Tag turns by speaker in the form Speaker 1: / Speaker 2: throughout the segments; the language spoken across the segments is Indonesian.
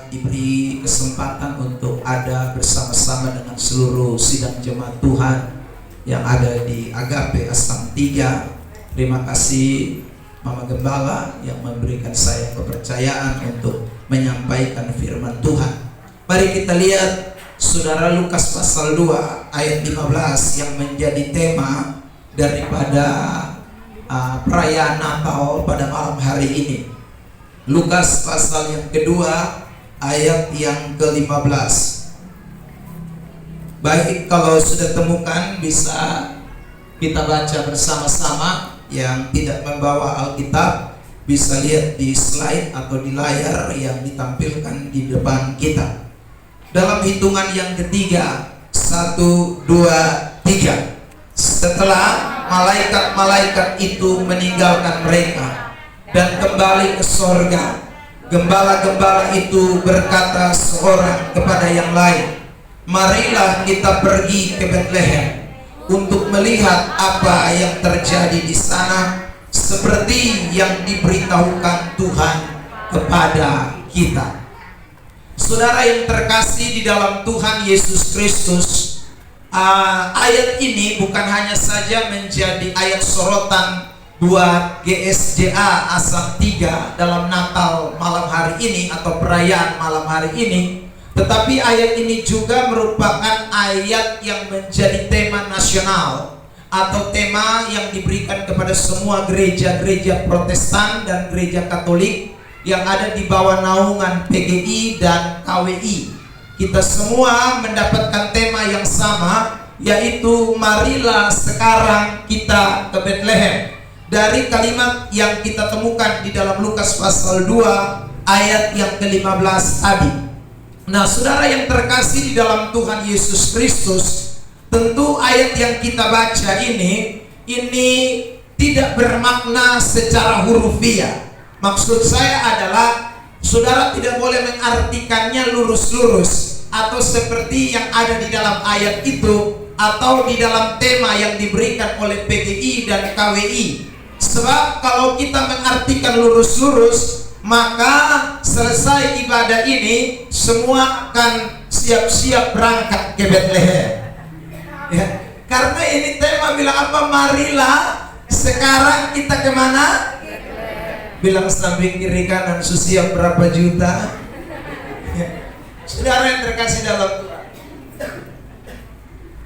Speaker 1: diberi kesempatan untuk ada bersama-sama dengan seluruh sidang jemaat Tuhan yang ada di Agape Astang 3. Terima kasih Mama Gembala yang memberikan saya kepercayaan untuk menyampaikan firman Tuhan. Mari kita lihat Saudara Lukas pasal 2 ayat 15 yang menjadi tema daripada perayaan Natal pada malam hari ini. Lukas pasal yang kedua ayat yang ke-15. Baik, kalau sudah temukan bisa kita baca bersama-sama. Yang tidak membawa Alkitab bisa lihat di slide atau di layar yang ditampilkan di depan kita. Dalam hitungan yang ketiga, 1, 2, 3. Setelah malaikat-malaikat itu meninggalkan mereka dan kembali ke sorga, gembala-gembala itu berkata seorang kepada yang lain, "Marilah kita pergi ke Betlehem untuk melihat apa yang terjadi di sana, seperti yang diberitahukan Tuhan kepada kita." Saudara yang terkasih di dalam Tuhan Yesus Kristus, ayat ini bukan hanya saja menjadi ayat sorotan buat GSJA Astang 3 dalam Natal malam hari ini atau perayaan malam hari ini, tetapi ayat ini juga merupakan ayat yang menjadi tema nasional atau tema yang diberikan kepada semua gereja-gereja Protestan dan gereja Katolik yang ada di bawah naungan PGI dan KWI. Kita semua mendapatkan tema yang sama, yaitu marilah sekarang kita ke Betlehem. Dari kalimat yang kita temukan di dalam Lukas pasal 2 ayat yang ke-15 tadi. Nah, saudara yang terkasih di dalam Tuhan Yesus Kristus, tentu ayat yang kita baca ini tidak bermakna secara hurufiah. Maksud saya adalah saudara tidak boleh mengartikannya lurus-lurus atau seperti yang ada di dalam ayat itu atau di dalam tema yang diberikan oleh PGI dan KWI. Sebab kalau kita mengartikan lurus-lurus, maka selesai ibadah ini semua akan siap-siap berangkat ke Betlehem. Ya, karena ini tema bilang apa? Marilah sekarang kita kemana? Bilang samping kiri kanan, susiap berapa juta? Ya. Saudara yang terkasih dalam Tuhan,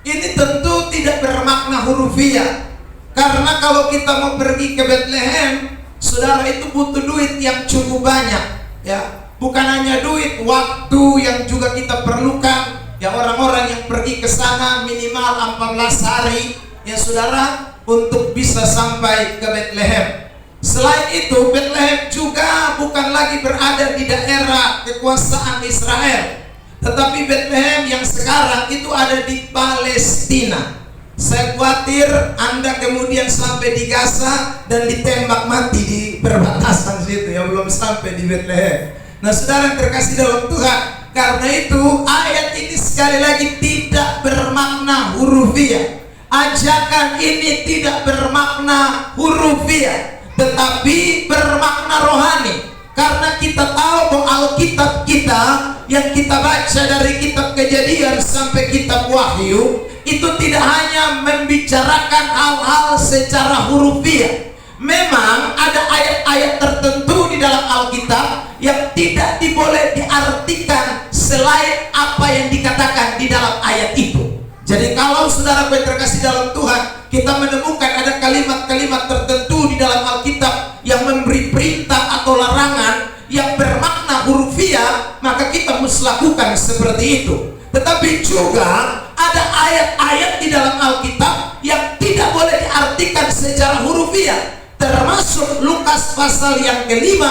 Speaker 1: ini tentu tidak bermakna hurufiah. Karena kalau kita mau pergi ke Betlehem, saudara, itu butuh duit yang cukup banyak. Ya, bukan hanya duit, waktu yang juga kita perlukan. Ya, orang-orang yang pergi ke sana minimal 14 hari, ya saudara, untuk bisa sampai ke Betlehem. Selain itu, Betlehem juga bukan lagi berada di daerah kekuasaan Israel, tetapi Betlehem yang sekarang itu ada di Palestina. Saya khawatir Anda kemudian sampai di Gaza dan ditembak mati di perbatasan situ, ya belum sampai di Betlehem. Nah, saudara yang terkasih dalam Tuhan, karena itu ayat ini sekali lagi tidak bermakna hurufiah. Ajakan ini tidak bermakna hurufiah, tetapi bermakna rohani. Karena kita tahu bahwa Alkitab kita yang kita baca dari kitab Kejadian sampai kitab Wahyu itu tidak hanya membicarakan hal-hal secara hurufiah. Memang ada ayat-ayat tertentu di dalam Alkitab yang tidak diboleh diartikan selain apa yang dikatakan di dalam ayat itu. Jadi kalau saudara yang terkasih dalam Tuhan, kita menemukan ada kalimat-kalimat tertentu di dalam Alkitab yang memberi perintah atau larangan yang bermakna hurufiah, maka kita mesti lakukan seperti itu. Tetapi juga ada ayat-ayat di dalam Alkitab yang tidak boleh diartikan secara hurufiah, termasuk Lukas pasal yang ke-2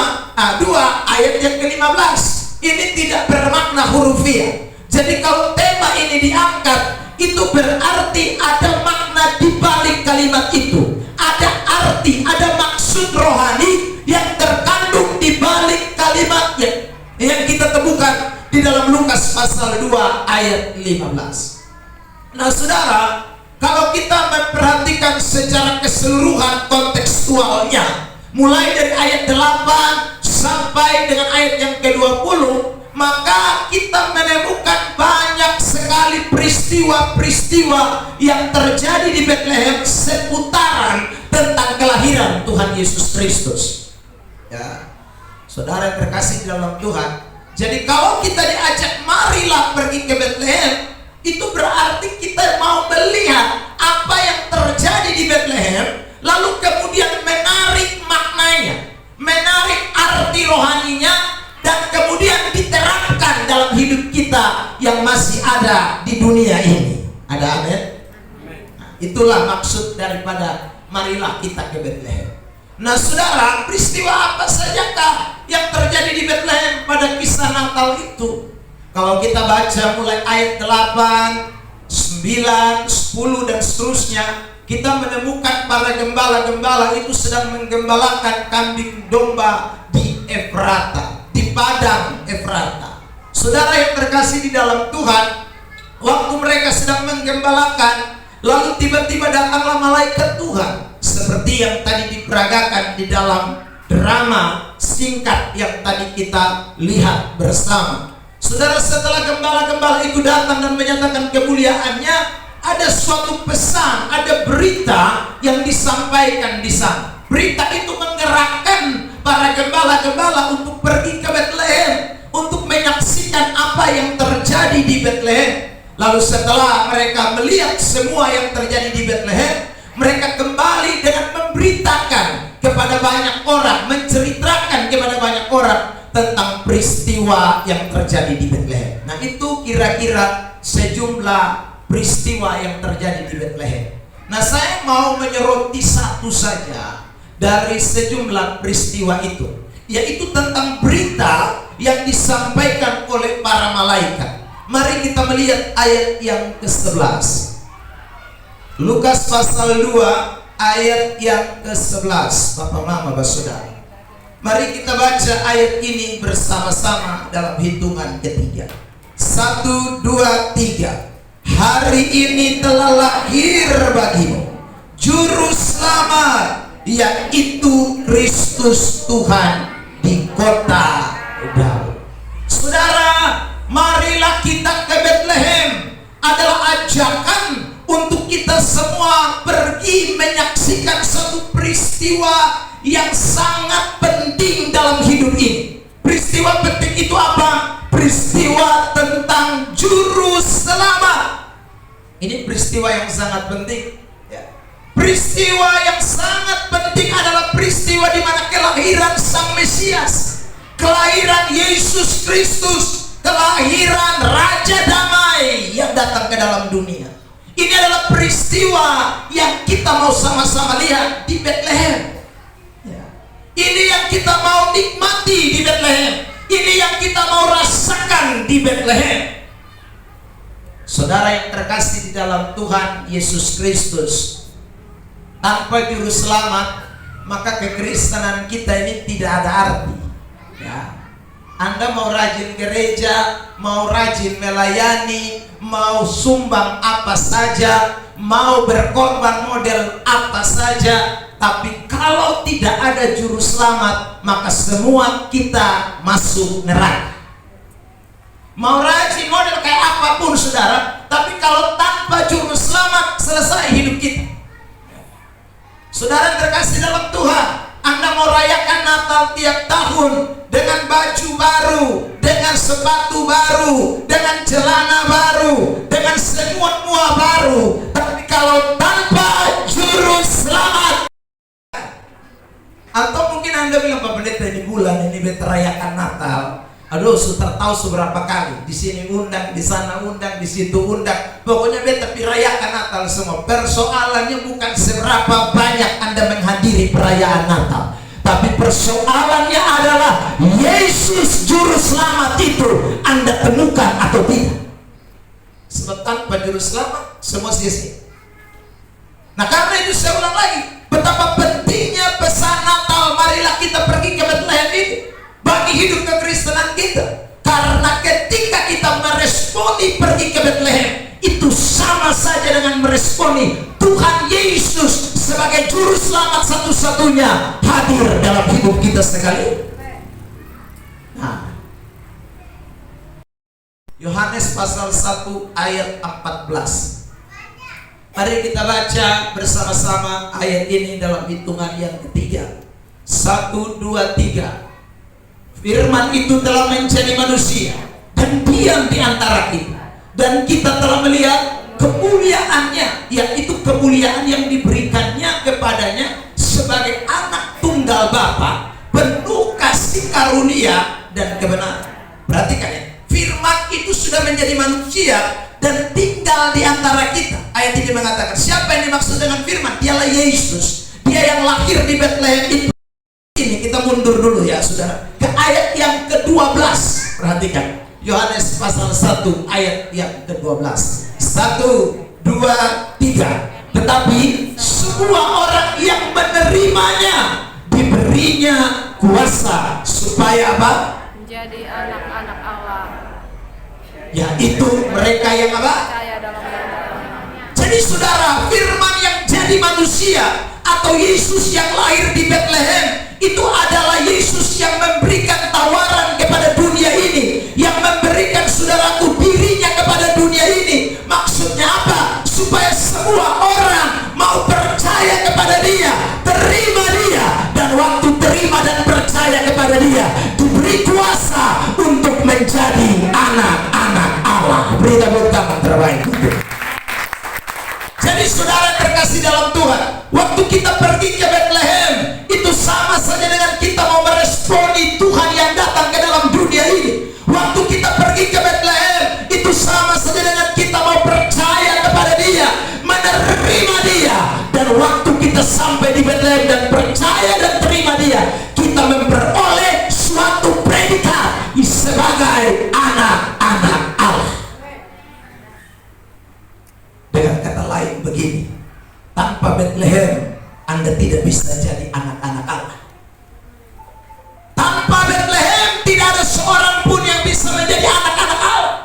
Speaker 1: ayat yang ke-15. Ini tidak bermakna hurufiah. Jadi kalau tema ini diangkat, itu berarti ada makna di balik kalimat itu. Ada arti, ada maksud rohani yang terkandung di balik kalimatnya, yang kita temukan di dalam Lukas pasal 2 ayat 15. Nah saudara, kalau kita memperhatikan secara keseluruhan kontekstualnya, mulai dari ayat 8 sampai dengan ayat yang ke-20, maka kita menemukan banyak sekali peristiwa-peristiwa yang terjadi di Bethlehem seputaran tentang kelahiran Tuhan Yesus Kristus. Ya, saudara yang terkasih di dalam Tuhan, jadi kalau kita diajak marilah pergi ke Bethlehem, itu berarti kita mau melihat apa yang terjadi di Bethlehem, lalu kemudian menarik maknanya, menarik arti rohaninya, dan kemudian diterapkan dalam hidup kita yang masih ada di dunia ini. Ada amin? Nah, itulah maksud daripada marilah kita ke Bethlehem. Nah saudara, peristiwa apa sajakah yang terjadi di Bethlehem pada kisah Natal itu? Kalau kita baca mulai ayat 8, 9, 10 dan seterusnya, kita menemukan para gembala-gembala itu sedang menggembalakan kambing domba di Efrata, di padang Efrata. Saudara yang terkasih di dalam Tuhan, waktu mereka sedang menggembalakan, lalu tiba-tiba datanglah malaikat Tuhan, seperti yang tadi diperagakan di dalam drama singkat yang tadi kita lihat bersama. Saudara, setelah gembala-gembala itu datang dan menyatakan kemuliaannya, ada suatu pesan, ada berita yang disampaikan di sana. Berita itu menggerakkan para gembala-gembala untuk pergi ke Bethlehem, untuk menyaksikan apa yang terjadi di Bethlehem. Lalu setelah mereka melihat semua yang terjadi di Bethlehem, mereka kembali dengan memberitakan kepada banyak orang, menceritakan kepada banyak orang tentang peristiwa yang terjadi di Bethlehem. Nah, itu kira-kira sejumlah peristiwa yang terjadi di Bethlehem. Nah, saya mau menyoroti satu saja dari sejumlah peristiwa itu, yaitu tentang berita yang disampaikan oleh para malaikat. Mari kita melihat ayat yang ke-11. Lukas pasal 2 ayat yang ke-11. Bapak, Mama, Bapak, Saudara, mari kita baca ayat ini bersama-sama dalam hitungan ketiga. 1, 2, 3. Hari ini telah lahir bagimu Juru Selamat, yaitu Kristus Tuhan di kota Daud. Saudara, marilah kita ke Bethlehem adalah ajakan untuk kita semua pergi menyaksikan satu peristiwa yang sangat penting dalam hidup ini. Peristiwa penting itu apa? Peristiwa tentang Juru Selamat. Ini peristiwa yang sangat penting, ya. Peristiwa yang sangat penting adalah peristiwa di mana kelahiran Sang Mesias, kelahiran Yesus Kristus, kelahiran Raja Damai yang datang ke dalam dunia. Ini adalah peristiwa yang kita mau sama-sama lihat di Bethlehem. Ini yang kita mau nikmati di Bethlehem. Ini yang kita mau rasakan di Bethlehem. Saudara yang terkasih di dalam Tuhan Yesus Kristus, tanpa Juru Selamat, maka kekristenan kita ini tidak ada arti, ya. Anda mau rajin gereja, mau rajin melayani, mau sumbang apa saja, mau berkorban model apa saja, tapi kalau tidak ada Juru Selamat, maka semua kita masuk neraka. Mau rajin model kayak apapun saudara, tapi kalau tanpa Juru Selamat, selesai hidup kita. Saudara terkasih dalam Tuhan, Anda mau rayakan Natal tiap tahun dengan baju baru, dengan sepatu baru, dengan celana baru, dengan semua baru, tapi kalau tanpa Juru Selamat. Atau mungkin Anda bilang, Pak Pendeta, di bulan ini beta rayakan Natal. Aduh, sudah tahu seberapa kali. Di sini undang, di sana undang, di situ undang. Pokoknya beta rayakan Natal semua. Persoalannya bukan seberapa banyak Anda menghadiri perayaan Natal, tapi persoalannya adalah Yesus Juru Selamat itu Anda temukan atau tidak. Sebab tanpa Juru Selamat semua sia-sia. Nah, karena itu saya ulang lagi, betapa pentingnya pesan Natal. Marilah kita pergi ke Bethlehem ini bagi hidup kekristenan kita. Karena ketika kita meresponi pergi ke Bethlehem, itu sama saja dengan meresponi Tuhan Yesus sebagai Juru Selamat satu-satunya hadir dalam hidup kita sekali. Nah, Yohanes pasal 1 ayat 14. Mari kita baca bersama-sama ayat ini dalam hitungan yang ketiga. 1, 2, 3. Firman itu telah menjadi manusia dan diam di antara kita, dan kita telah melihat kemuliaannya, yaitu kemuliaan yang diberikannya kepadanya sebagai anak tunggal Bapa, penuh kasih karunia dan kebenaran. Perhatikan ya, firman itu sudah menjadi manusia dan tinggal di antara kita. Ayat ini mengatakan, siapa yang dimaksud dengan firman? Dialah Yesus, dia yang lahir di Betlehem itu. Ini kita mundur dulu ya saudara, ke ayat yang ke-12. Perhatikan, Yohanes pasal 1 ayat yang ke-12. 1, 2, 3. Tetapi semua orang yang menerimanya diberinya kuasa supaya apa?
Speaker 2: Menjadi anak-anak Allah.
Speaker 1: Yaitu mereka yang apa?
Speaker 2: Percaya dalam nama-Nya.
Speaker 1: Jadi saudara, firman yang jadi manusia atau Yesus yang lahir di Betlehem itu adalah Yesus yang memberikan tawaran kepada dunia ini, yang memberikan saudaraku dirinya kepada dunia ini. Maksudnya apa? Supaya semua orang mau percaya kepada dia, terima dia, dan waktu terima dan percaya kepada dia diberi kuasa untuk menjadi anak-anak Allah. Beri tepuk tangan terbaik. Jadi saudara terkasih dalam Tuhan, waktu kita pergi ke Betlehem itu sama saja dengan kita mau meresponi Tuhan yang datang ke dalam dunia ini. Waktu kita pergi ke Betlehem itu sama saja dengan kita mau percaya kepada dia, menerima dia. Dan waktu kita sampai di Betlehem dan percaya dan terima dia, kita memperoleh suatu predikat sebagai anak-anak Allah. Dengan kata lain begini, tanpa Betlehem Anda tidak bisa jadi anak-anak Allah. Tanpa Betlehem tidak ada seorang pun yang bisa menjadi anak-anak Allah.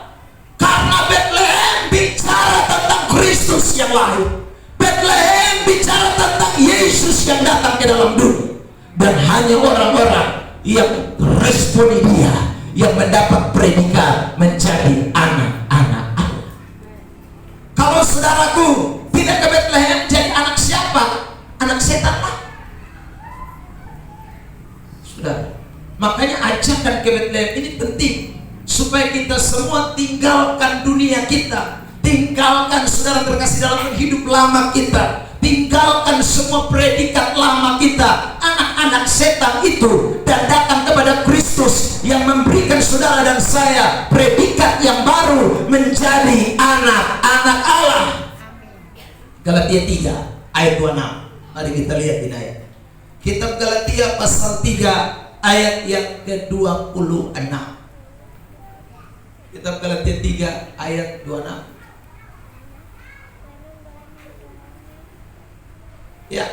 Speaker 1: Karena Betlehem bicara tentang Kristus yang lahir. Betlehem bicara tentang Yesus yang datang ke dalam dunia. Dan hanya orang-orang yang responi dia yang mendapat predikat menjadi anak-anak Allah. Kalau saudaraku tidak ke Betlehem, jadi anak siapa? Anak setan lah. Sudah. Makanya ajakan ke Betlehem ini penting, supaya kita semua tinggalkan dunia kita, tinggalkan saudara terkasih dalam hidup lama kita, tinggalkan semua predikat lama kita, anak-anak setan itu, dan datang kepada Kristus yang memberikan saudara dan saya predikat yang baru menjadi anak-anak Allah. Galatia 3 ayat 26. Mari kita lihat ini ayat. Kitab Galatia pasal 3 ayat yang ke-26. Kitab Galatia 3 ayat 26. Ya,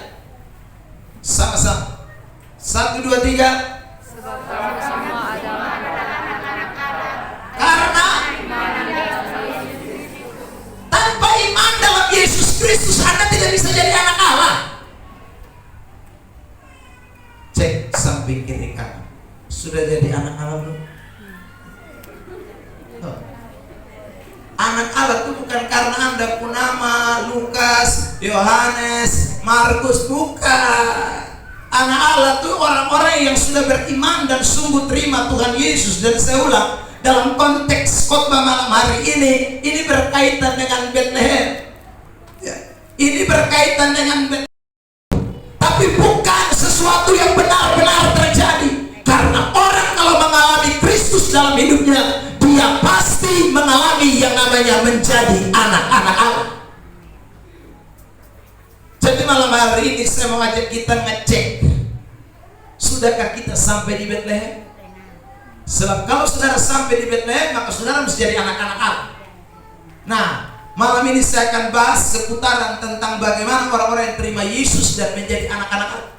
Speaker 1: sama-sama. 1, 2, 3.
Speaker 2: Sebab kamu semua adalah anak-anak Allah.
Speaker 1: Karena tanpa iman dalam Yesus Kristus Anda tidak bisa jadi anak Allah. Cek samping kiri kanan. Sudah jadi anak Allah belum? Oh. Anak Allah itu bukan karena Anda Punama, Lukas, Yohanes, Markus, bukan. Anak Allah itu orang-orang yang sudah beriman dan sungguh terima Tuhan Yesus. Dan saya ulang, dalam konteks khotbah malam hari ini berkaitan dengan Betlehem. Ya, ini berkaitan dengan Betlehem. Tapi bukan sesuatu yang benar-benar terjadi. Karena orang kalau mengalami Kristus dalam hidupnya, dia pasti mengalami yang namanya menjadi anak-anak Allah. Jadi malam hari ini saya mau ajak kita ngecek, sudahkah kita sampai di Betlehem? Sebab kalau saudara sampai di Betlehem, maka saudara mesti jadi anak-anak Allah. Nah, malam ini saya akan bahas seputaran tentang bagaimana orang-orang yang terima Yesus dan menjadi anak-anak Allah.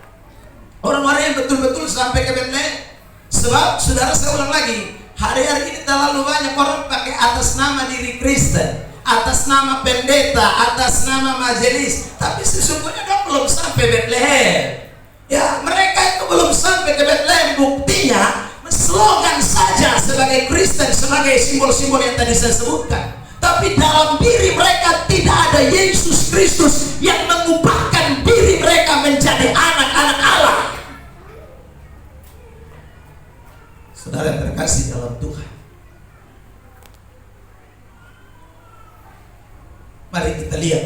Speaker 1: Orang-orang yang betul-betul sampai ke Betlehem. Sebab saudara, saya ulang lagi, hari-hari ini terlalu banyak orang pakai atas nama diri Kristen, atas nama pendeta, atas nama majelis, tapi sesungguhnya dia belum sampai Betlehem. Ya, mereka itu belum sampai ke Betlehem. Buktinya slogan saja sebagai Kristen, sebagai simbol-simbol yang tadi saya sebutkan. Tapi dalam diri mereka tidak ada Yesus Kristus yang mengubahkan diri mereka menjadi anak-anak Allah. Saudara yang terkasih dalam Tuhan, mari kita lihat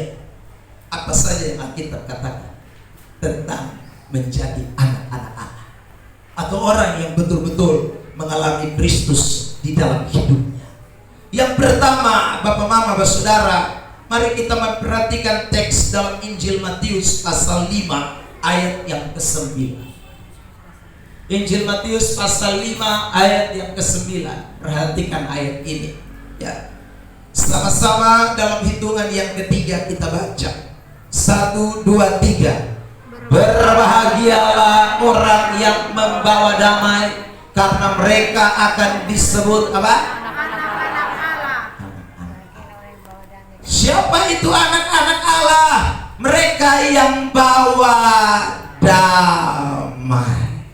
Speaker 1: apa saja yang Alkitab katakan tentang menjadi anak-anak Allah, atau orang yang betul-betul mengalami Kristus di dalam hidupnya. Yang pertama, Bapak Mama, Bapak Saudara, mari kita memperhatikan teks dalam Injil Matius pasal 5 ayat yang ke-9. Injil Matius pasal 5 ayat yang ke-9. Perhatikan ayat ini, ya. Sama-sama dalam hitungan yang ketiga kita baca. 1, 2, 3. Berbahagialah orang yang membawa damai, karena mereka akan disebut apa? Siapa itu anak-anak Allah? Mereka yang bawa damai.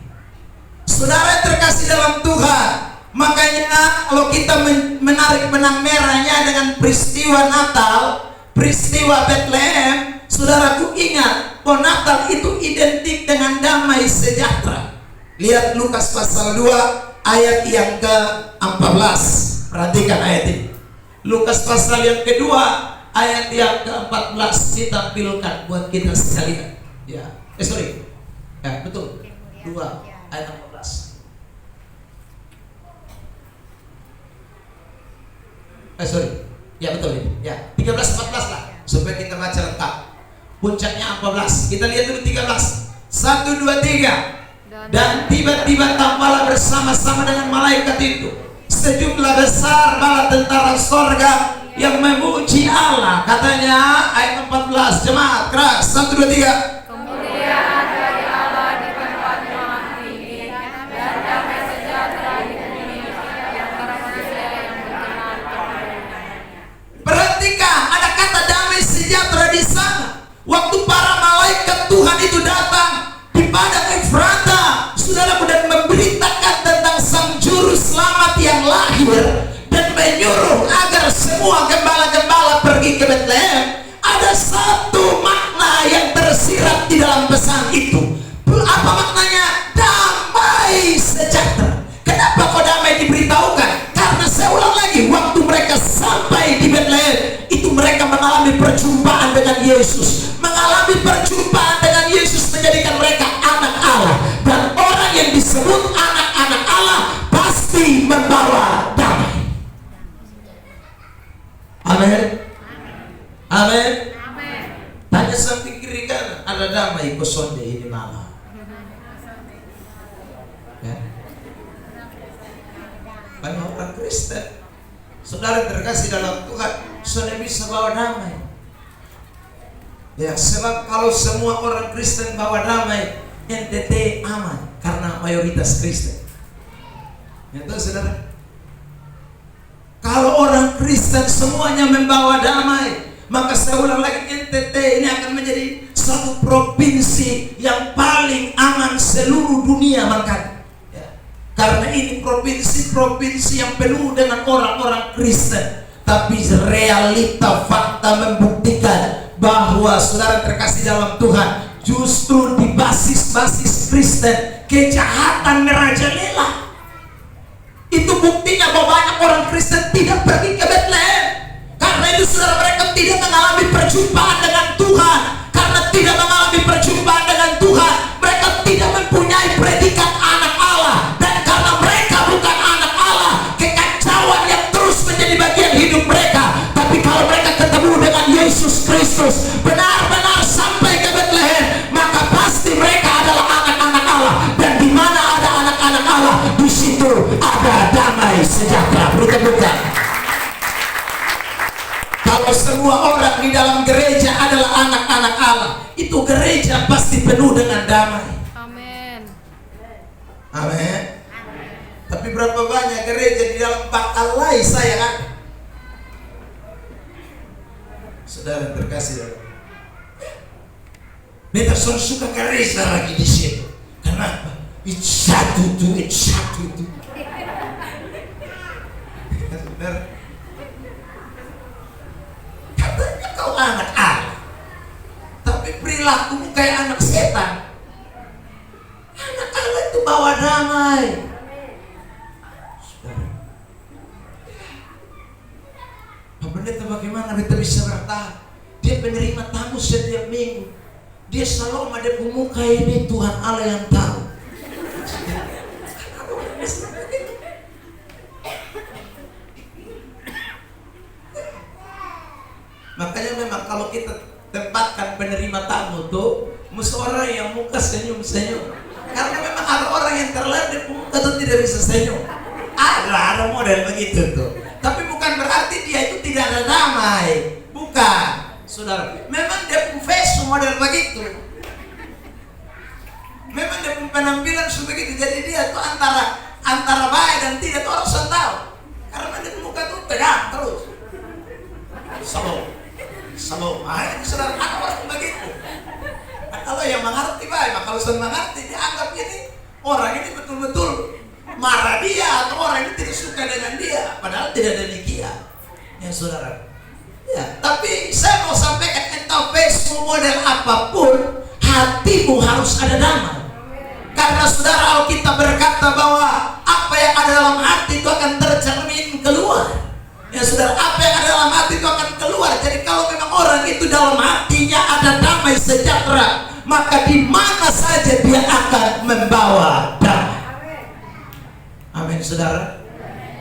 Speaker 1: Saudara terkasih dalam Tuhan, makanya kalau kita menarik benang merahnya dengan peristiwa Natal, peristiwa Bethlehem, saudaraku ingat bahwa Natal itu identik dengan damai sejahtera. Lihat Lukas pasal 2 ayat yang ke-14. Perhatikan ayat ini. Lukas pasal yang kedua ayat yang ke-14 ditampilkan buat kita sekalian. Ya, ya betul. 2 ayat 14. Ya betul ini. Ya, 13-14 lah supaya kita baca lengkap. Puncaknya 14. Kita lihat dulu 13. 1, 2, 3. Dan tiba-tiba tampaklah bersama-sama dengan malaikat itu sejumlah besar bala tentara sorga yang memuji Allah. Katanya ayat 14, jemaat keras. 1, 2, 3.
Speaker 2: Kemuliaan bagi Allah di tempat yang tinggi, dan damai sejahtera di bumi di antara manusia yang berkenan kepadanya.
Speaker 1: Perhatikan, ada kata damai sejahtera di sana. Waktu para malaikat Tuhan itu datang di padang Efrata, saudara, dan memberitakan tentang sang juru selamat yang lahir dan menyuruh agar semua gembala-gembala pergi ke Bethlehem, ada satu makna yang tersirat di dalam pesan itu. Apa maknanya? Damai sejahtera. Kenapa kok damai diberitahukan? Karena saya ulang lagi, waktu mereka sampai di Bethlehem, itu mereka mengalami perjumpaan dengan Yesus. Mengalami perjumpaan dengan Yesus menjadikan mereka anak Allah. Dan orang yang disebut anak-anak Allah pasti membawa damai. Amin. Amin. Tanya samping kiri kanan, ada damai kosonde ini malam. Ya. Banyak orang Kristen, saudara terkasih dalam Tuhan, saudara bisa bawa damai. Ya, sebab kalau semua orang Kristen bawa damai, NTT aman karena mayoritas Kristen. Ya, tahu saudara? Kalau orang Kristen semuanya membawa damai, maka saya ulang lagi, NTT ini akan menjadi satu provinsi yang paling aman seluruh dunia. Makanya ya, karena ini provinsi-provinsi yang penuh dengan orang-orang Kristen. Tapi realita fakta membuktikan bahwa saudara terkasih dalam Tuhan, justru di basis-basis Kristen kejahatan merajalela. Itu buktinya bahwa banyak orang Kristen tidak pergi ke Bethlehem. Karena itu saudara, mereka tidak mengalami perjumpaan dengan Tuhan. Karena tidak mengalami perjumpaan dengan Tuhan, mereka tidak mempunyai predikat anak Allah. Dan karena mereka bukan anak Allah, kekacauan yang terus menjadi bagian hidup mereka. Tapi kalau mereka ketemu dengan Yesus Kristus, benar-benar sampai ke Bethlehem, maka pasti mereka adalah anak-anak Allah. Dan di mana ada anak-anak Allah, di situ ada damai sejahtera. Bukan. Kalau semua orang di dalam gereja adalah anak-anak Allah, itu gereja pasti penuh dengan damai.
Speaker 2: Amin.
Speaker 1: Amin. Tapi berapa banyak gereja di dalam bakal lain saya kan? Saudara terkasih, Peterson suka gereja lagi di situ. Kenapa? It's satu itu. Saudara, katanya kau anak Allah, tapi perilakumu kayak anak setan. Anak Allah itu bawa damai. Saudara, Pak Pendeta bagaimana kita bisa bertahan? Dia penerima tamu setiap minggu. Dia selalu ada muka ini, Tuhan Allah yang tahu. Makanya memang kalau kita tempatkan penerima tamu tuh, mesti orang yang muka senyum-senyum. Karena memang ada orang yang terlatih muka tuh tidak bisa senyum. Ada model begitu tuh. Tapi bukan berarti dia itu tidak ada damai. Bukan. Saudara, memang dia pun face model begitu. Memang dia pun penampilan sebegitu. Jadi dia tuh antara baik dan tidak tuh orang sudah tahu. Karena dia muka tuh tegang terus. Shalom. Saudara, ada orang begitu. Nah, kalau yang mengerti baik, kalau sudah mengerti dia anggap ini orang ini betul-betul marah dia atau orang ini tidak suka dengan dia. Padahal tidak demikian. Ya saudara. Ya, tapi saya mau sampaikan, entah Facebook model apapun, hatimu harus ada damai. Karena saudara, Alkitab berkata bahwa apa yang ada dalam hati itu akan tercermin keluar. Ya saudara, apa yang ada dalam hati itu akan keluar. Jadi kalau memang orang itu dalam hatinya ada damai sejahtera, maka di mana saja dia akan membawa damai. Amin saudara.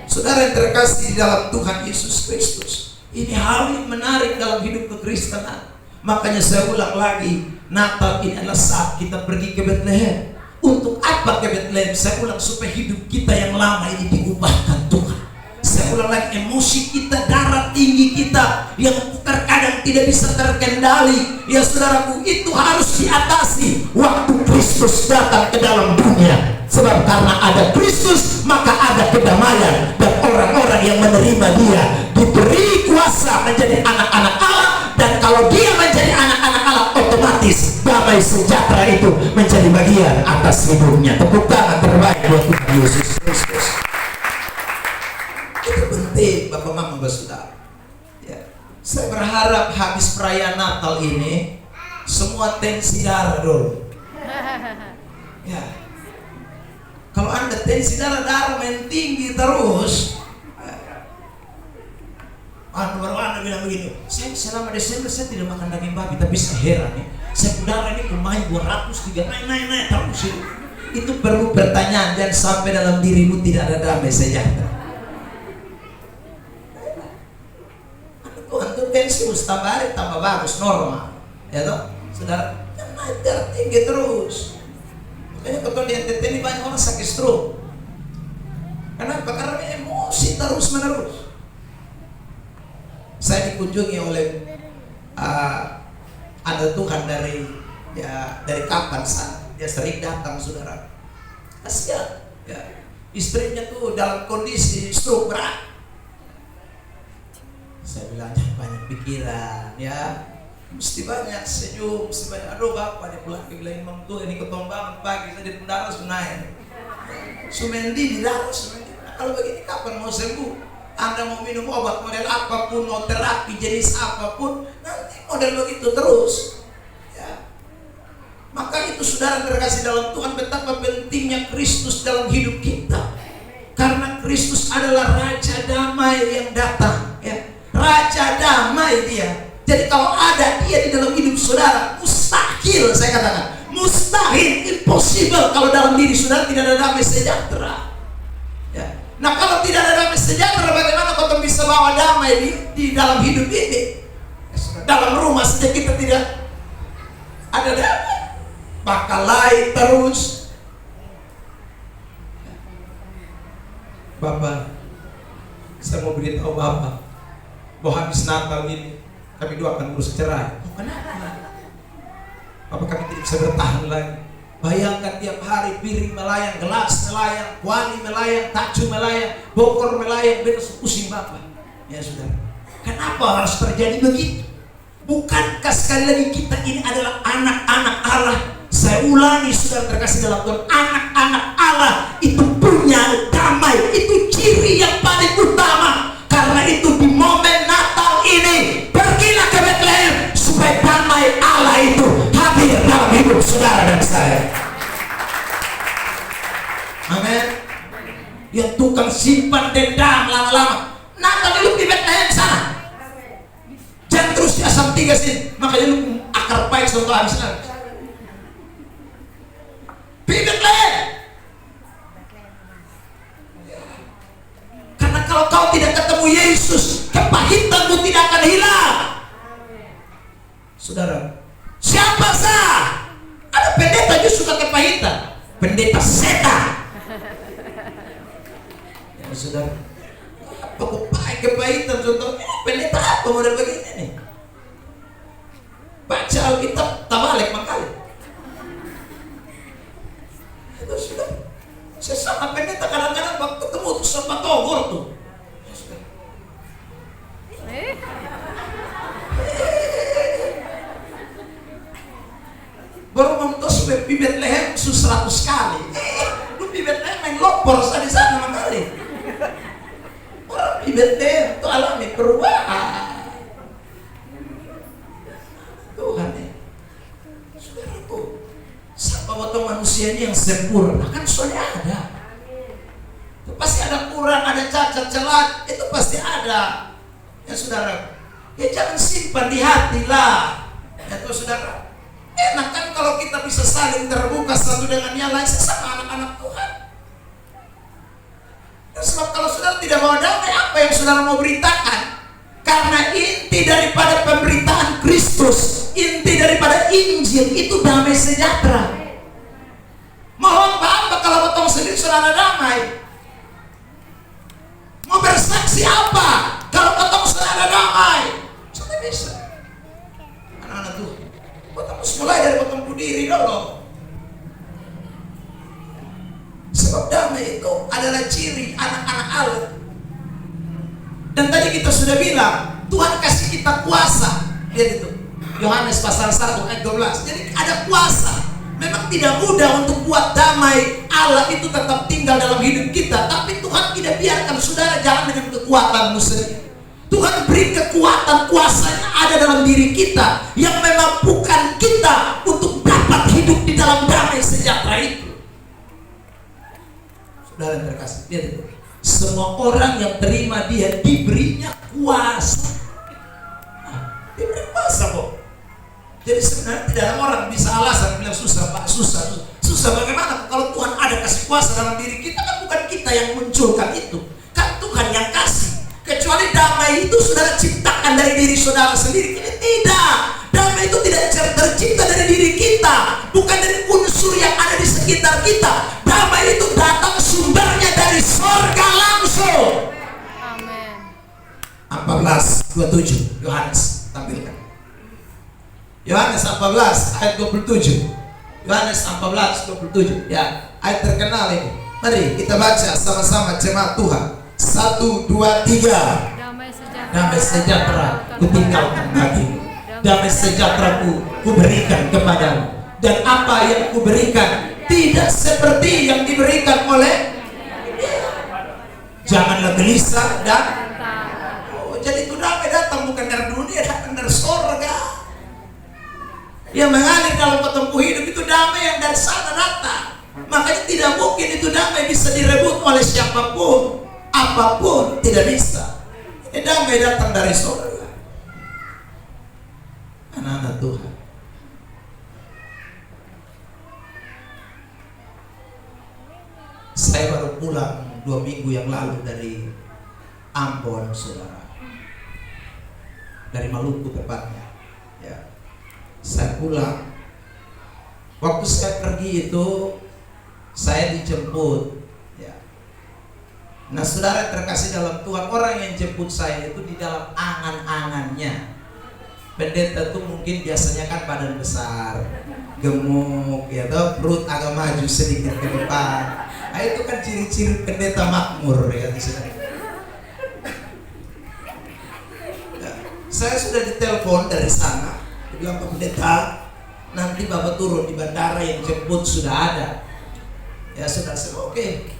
Speaker 1: Saudara yang terkasih di dalam Tuhan Yesus Kristus, ini hal yang menarik dalam hidup kekristenan. Makanya saya ulang lagi, Natal ini adalah saat kita pergi ke Bethlehem. Untuk apa ke Bethlehem? Saya ulang, supaya hidup kita yang lama ini diubahkan Tuhan. Saya ulang lagi, emosi kita, darah tinggi kita yang terkadang tidak bisa terkendali, ya saudaraku, itu harus diatasi waktu Kristus datang ke dalam dunia. Sebab karena ada Kristus, maka ada kedamaian. Dan orang-orang yang menerima dia diberi kuasa menjadi anak-anak Allah. Dan kalau dia menjadi anak-anak Allah, otomatis damai sejahtera itu menjadi bagian atas hidupnya. Tepuk tangan terbaik buat Tuhan Yesus Kristus. Itu penting, Bapak Mama Saudara. Ya. Saya berharap habis perayaan Natal ini semua tensi darah dulu. Ya. Kalau Anda tensi darah main tinggi terus, baru Anda bilang begini, saya selama Desember saya tidak makan daging babi, tapi saya heran nih, saya darah ini kemain 203 naik terus itu perlu pertanyaan, dan sampai dalam dirimu tidak ada damai sejahtera. Tuhan tuh tensi tambah hari tambah bagus, normal, ya toh, saudara, naik darah tinggi terus. Makanya kalau di NTT ini banyak orang sakit stroke. Kenapa? Karena emosi terus menerus. Saya dikunjungi oleh ada Tuhan dari kapan dia sering datang, saudara. Kasihan, ya. Istrinya tuh dalam kondisi stroke berat. Saya bilang jangan banyak pikiran, ya. Mesti banyak senyum, mesti banyak. Aduh bapak, dia pulang ke bilang imam tuh ini ketombangan pagi tadi pun darah sunai. Sumendi di darah Sumendi. Nah, kalau begini kapan mau sembuh? Anda mau minum obat model apapun, mau terapi jenis apapun, nanti model begitu terus. Ya. Maka itu saudara terkasih dalam Tuhan, betapa pentingnya Kristus dalam hidup kita. Karena Kristus adalah Raja Damai yang datang. Ya. Raja Damai dia. Jadi kalau ada dia di dalam hidup saudara, mustahil, saya katakan mustahil, impossible kalau dalam diri saudara tidak ada damai sejahtera. Ya. Nah kalau tidak ada damai sejahtera, bagaimana kau bisa bawa damai di dalam hidup ini? Dalam rumah saja kita tidak ada damai, bakalai terus. Bapak, saya mau beritahu Bapak bahwa habis Natal ini kami doakan urus cerai. Oh, kenapa? Apa kami tidak bisa bertahan lagi? Bayangkan tiap hari piring melayang, gelas melayang, kuali melayang, tacu melayang, bokor melayang, beres pusing Bapak. Ya sudah. Kenapa harus terjadi begitu? Bukankah sekali lagi kita ini adalah anak-anak Allah? Saya ulangi saudara terkasih dalam Tuhan, anak-anak Allah itu punya damai. Itu ciri yang paling utama. tersimpan dendam lama-lama. Nah, lu di Bethlehem sana. Jangan terus di Asam 3 sini. Makanya lu akar baik contoh habis nanti. Di Bethlehem. Karena kalau kau tidak ketemu Yesus, kepahitanmu tidak akan hilang. Saudara, siapa sah? Ada pendeta justru suka kepahitan. Pendeta setan. Ya saudara, apa kok kepahitan contohnya? Pendeta apa model begini nih? Baca Alkitab tabalik makali. Itu sudah. Saya sama pendeta kadang-kadang waktu ketemu tuh sama togor tuh. Baru mentos di Bethlehem 100 kali. Lu di Bethlehem main lopor di sana makali. Orang di Bethlehem itu alami perubahan. Tuhan ya. Saudaraku, siapa waktu manusia ini yang sempurna? Kan soalnya ada. Itu pasti ada kurang, ada cacat, celah. Itu pasti ada. Ya saudara, ya jangan simpan di hati lah. Ya tuh saudara, enak kan kalau kita bisa saling terbuka satu dengan yang lain sesama anak-anak Tuhan. Dan sebab kalau saudara tidak mau damai, apa yang saudara mau beritakan? Karena inti daripada pemberitaan Kristus, inti daripada Injil itu damai sejahtera. Mohon Bapak kalau potong sendiri saudara damai. Mau bersaksi apa? Kalau potong saudara damai, sudah bisa. Anak-anak Tuhan, potong mulai dari potong diri dulu. Sebab damai itu adalah ciri anak-anak Allah. Dan tadi kita sudah bilang, Tuhan kasih kita kuasa. Lihat itu, Yohanes pasal 1 ayat 12. Jadi ada kuasa. Memang tidak mudah untuk buat damai Allah itu tetap tinggal dalam hidup kita. Tapi Tuhan tidak biarkan saudara jalan dengan kekuatanmu sendiri. Tuhan beri kekuatan, kuasanya ada dalam diri kita, yang memampukan kita untuk dapat hidup di dalam damai sejahtera itu. Saudara yang terkasih, lihat itu. Semua orang yang terima dia diberinya kuasa. Diberi kuasa kok. Jadi sebenarnya tidak ada orang bisa alasan bilang susah Pak, susah. Susah bagaimana? Kalau Tuhan ada kasih kuasa dalam diri kita, kan bukan kita yang munculkan itu, kan Tuhan yang kasih. Kecuali damai itu saudara ciptakan dari diri saudara sendiri. Ini tidak. Damai itu tidak tercipta dari diri kita, bukan dari unsur yang ada di sekitar kita. Damai itu datang sumbernya dari surga langsung.
Speaker 2: Amin.
Speaker 1: 14:27 Yohanes tampilkan. Yohanes 14 ayat 27. Yohanes 14:27. Ya, ayat terkenal ini. Mari kita baca sama-sama jemaat Tuhan. 1, 2, 3. Damai sejahtera ku tinggalkan bagimu. Damai sejahtera ku berikan kepadamu. Dan apa yang ku berikan tidak seperti yang diberikan oleh dia. Janganlah gelisah dan jadi itu damai datang bukan dari dunia, datang dari surga. Yang mengalir dalam ketemu hidup itu damai yang dari sana datang. Makanya tidak mungkin itu damai bisa direbut oleh siapapun, apapun, tidak bisa. Ini damai datang dari surga. Anak-anak Tuhan, saya baru pulang 2 minggu yang lalu dari Ambon, saudara, dari Maluku tepatnya. Ya, saya pulang. Waktu saya pergi itu saya dijemput. Ya. Nah, saudara terkasih dalam Tuhan, orang yang jemput saya itu di dalam angan-angannya. Pendeta tuh mungkin biasanya kan badan besar, gemuk, ya toh, perut agak maju sedikit ke depan. Nah, itu kan ciri-ciri pendeta makmur, ya saudara. Ya, saya sudah ditelepon dari sana. Dia bilang, Pak Pendeta, nanti Bapak turun di bandara, yang jemput sudah ada. Ya saudara, oke.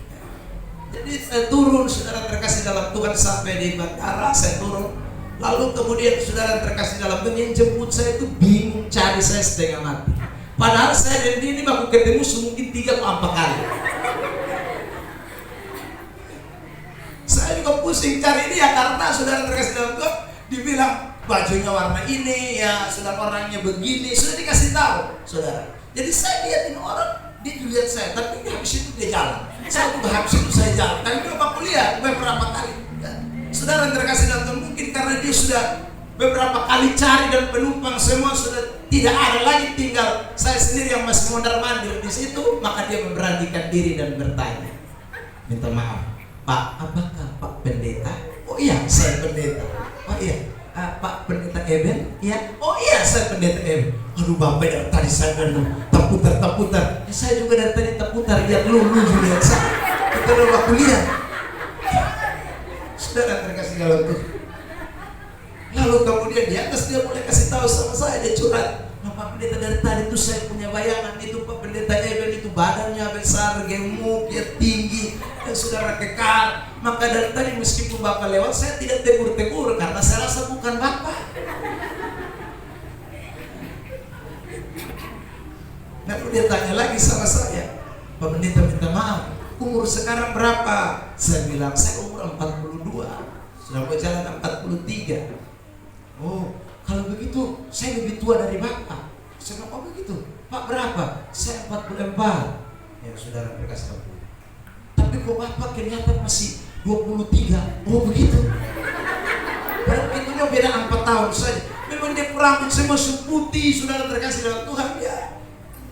Speaker 1: Jadi saya turun, saudara terkasih dalam Tuhan, sampai di bandara saya turun. Lalu kemudian saudara terkasih dalam Tuhan, yang jemput saya itu bingung, cari saya setengah mati. Padahal saya dan dia ini baru ketemu mungkin 3 atau 4 kali. Saya juga pusing cari dia karena saudara terkasih dalam Tuhan, dibilang bajunya warna ini, ya saudara orangnya begini, sudah dikasih tahu saudara. Jadi saya lihatin orang, dia juga lihat saya, tapi habis itu dia jalan. Saya juga habis itu saya jalan. Tapi beberapa kuliah beberapa kali. Ya. Saudara terkasih dalam Tuhan, mungkin karena dia sudah beberapa kali cari dan penumpang semua sudah tidak ada lagi, tinggal saya sendiri yang masih mondar-mandir di situ, maka dia memberanikan diri dan bertanya, minta maaf, Pak, apakah Pak Pendeta? Oh iya, saya pendeta. Oh iya, Pak Pendeta Eben? Iya. Oh iya, saya Pendeta Eben. Aduh Bapak, dari tadi saya dulu terputar. Ya, saya juga dari tadi terputar. Lihat lu juga lihat saya. Kita udah kuliah. Saudara terkasih dalam Tuhan. Lalu kemudian di atas dia mulai kasih tahu sama saya, dia curhat. Pak Pendeta, dari tadi itu saya punya bayangan itu Pak Pendeta Eben itu badannya besar, gemuk, dia tinggi, dan saudara kekar. Maka dari tadi meskipun Bapak lewat, saya tidak tegur-tegur karena saya rasa bukan Bapak. Lalu dia tanya lagi sama saya, Pak Pendeta minta maaf, umur sekarang berapa? Saya bilang, saya umur 42, sudah mau jalan 43. Oh, kalau begitu saya lebih tua dari Bapak. Saya bilang, oh begitu, Pak berapa? Saya 44. Ya saudara terkasih Tuhan. Tapi kok Bapak kelihatan masih 23. Oh begitu. Padahal itunya beda 4 tahun saja. Memang dia rambut semua putih, saudara terkasih dalam Tuhan ya.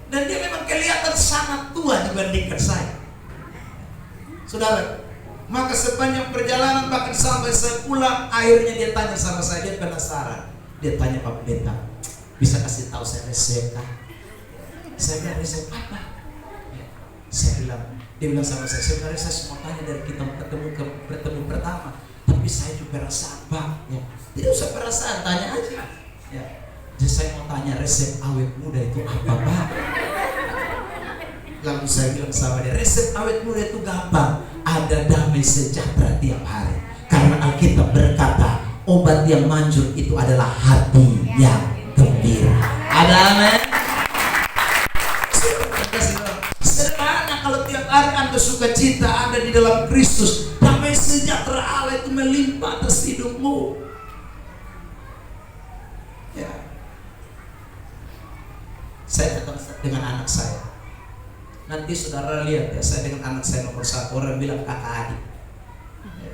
Speaker 1: Dan dia memang kelihatan sangat tua dibandingkan saya. Saudara, maka sepanjang perjalanan bahkan sampai saya pulang, akhirnya dia tanya sama saya, dia penasaran. Dia tanya, Pak Pendeta, bisa kasih tahu saya resep kah? Saya bilang, resep apa? Ya. Dia bilang sama saya, sebenarnya saya semua tanya dari kita bertemu pertama, tapi saya juga rasa apa? Ya. Tidak usah perasaan, tanya aja. Ya. Jadi saya mau tanya resep awet muda itu apa, Pak? Lalu saya bilang sama dia, resep awet muda itu gampang, ada damai sejahtera tiap hari. Karena Alkitab berkata, obat yang manjur itu adalah hati yang gembira. Ada amin? Sederhana kalau tiap hari Anda sukacita, Anda di dalam Kristus, damai sejahtera Allah itu melimpah atas hidupmu. Ya. Saya datang dengan anak saya. Nanti saudara lihat ya, saya dengan anak saya nomor 1, orang bilang kakak adik. Ya.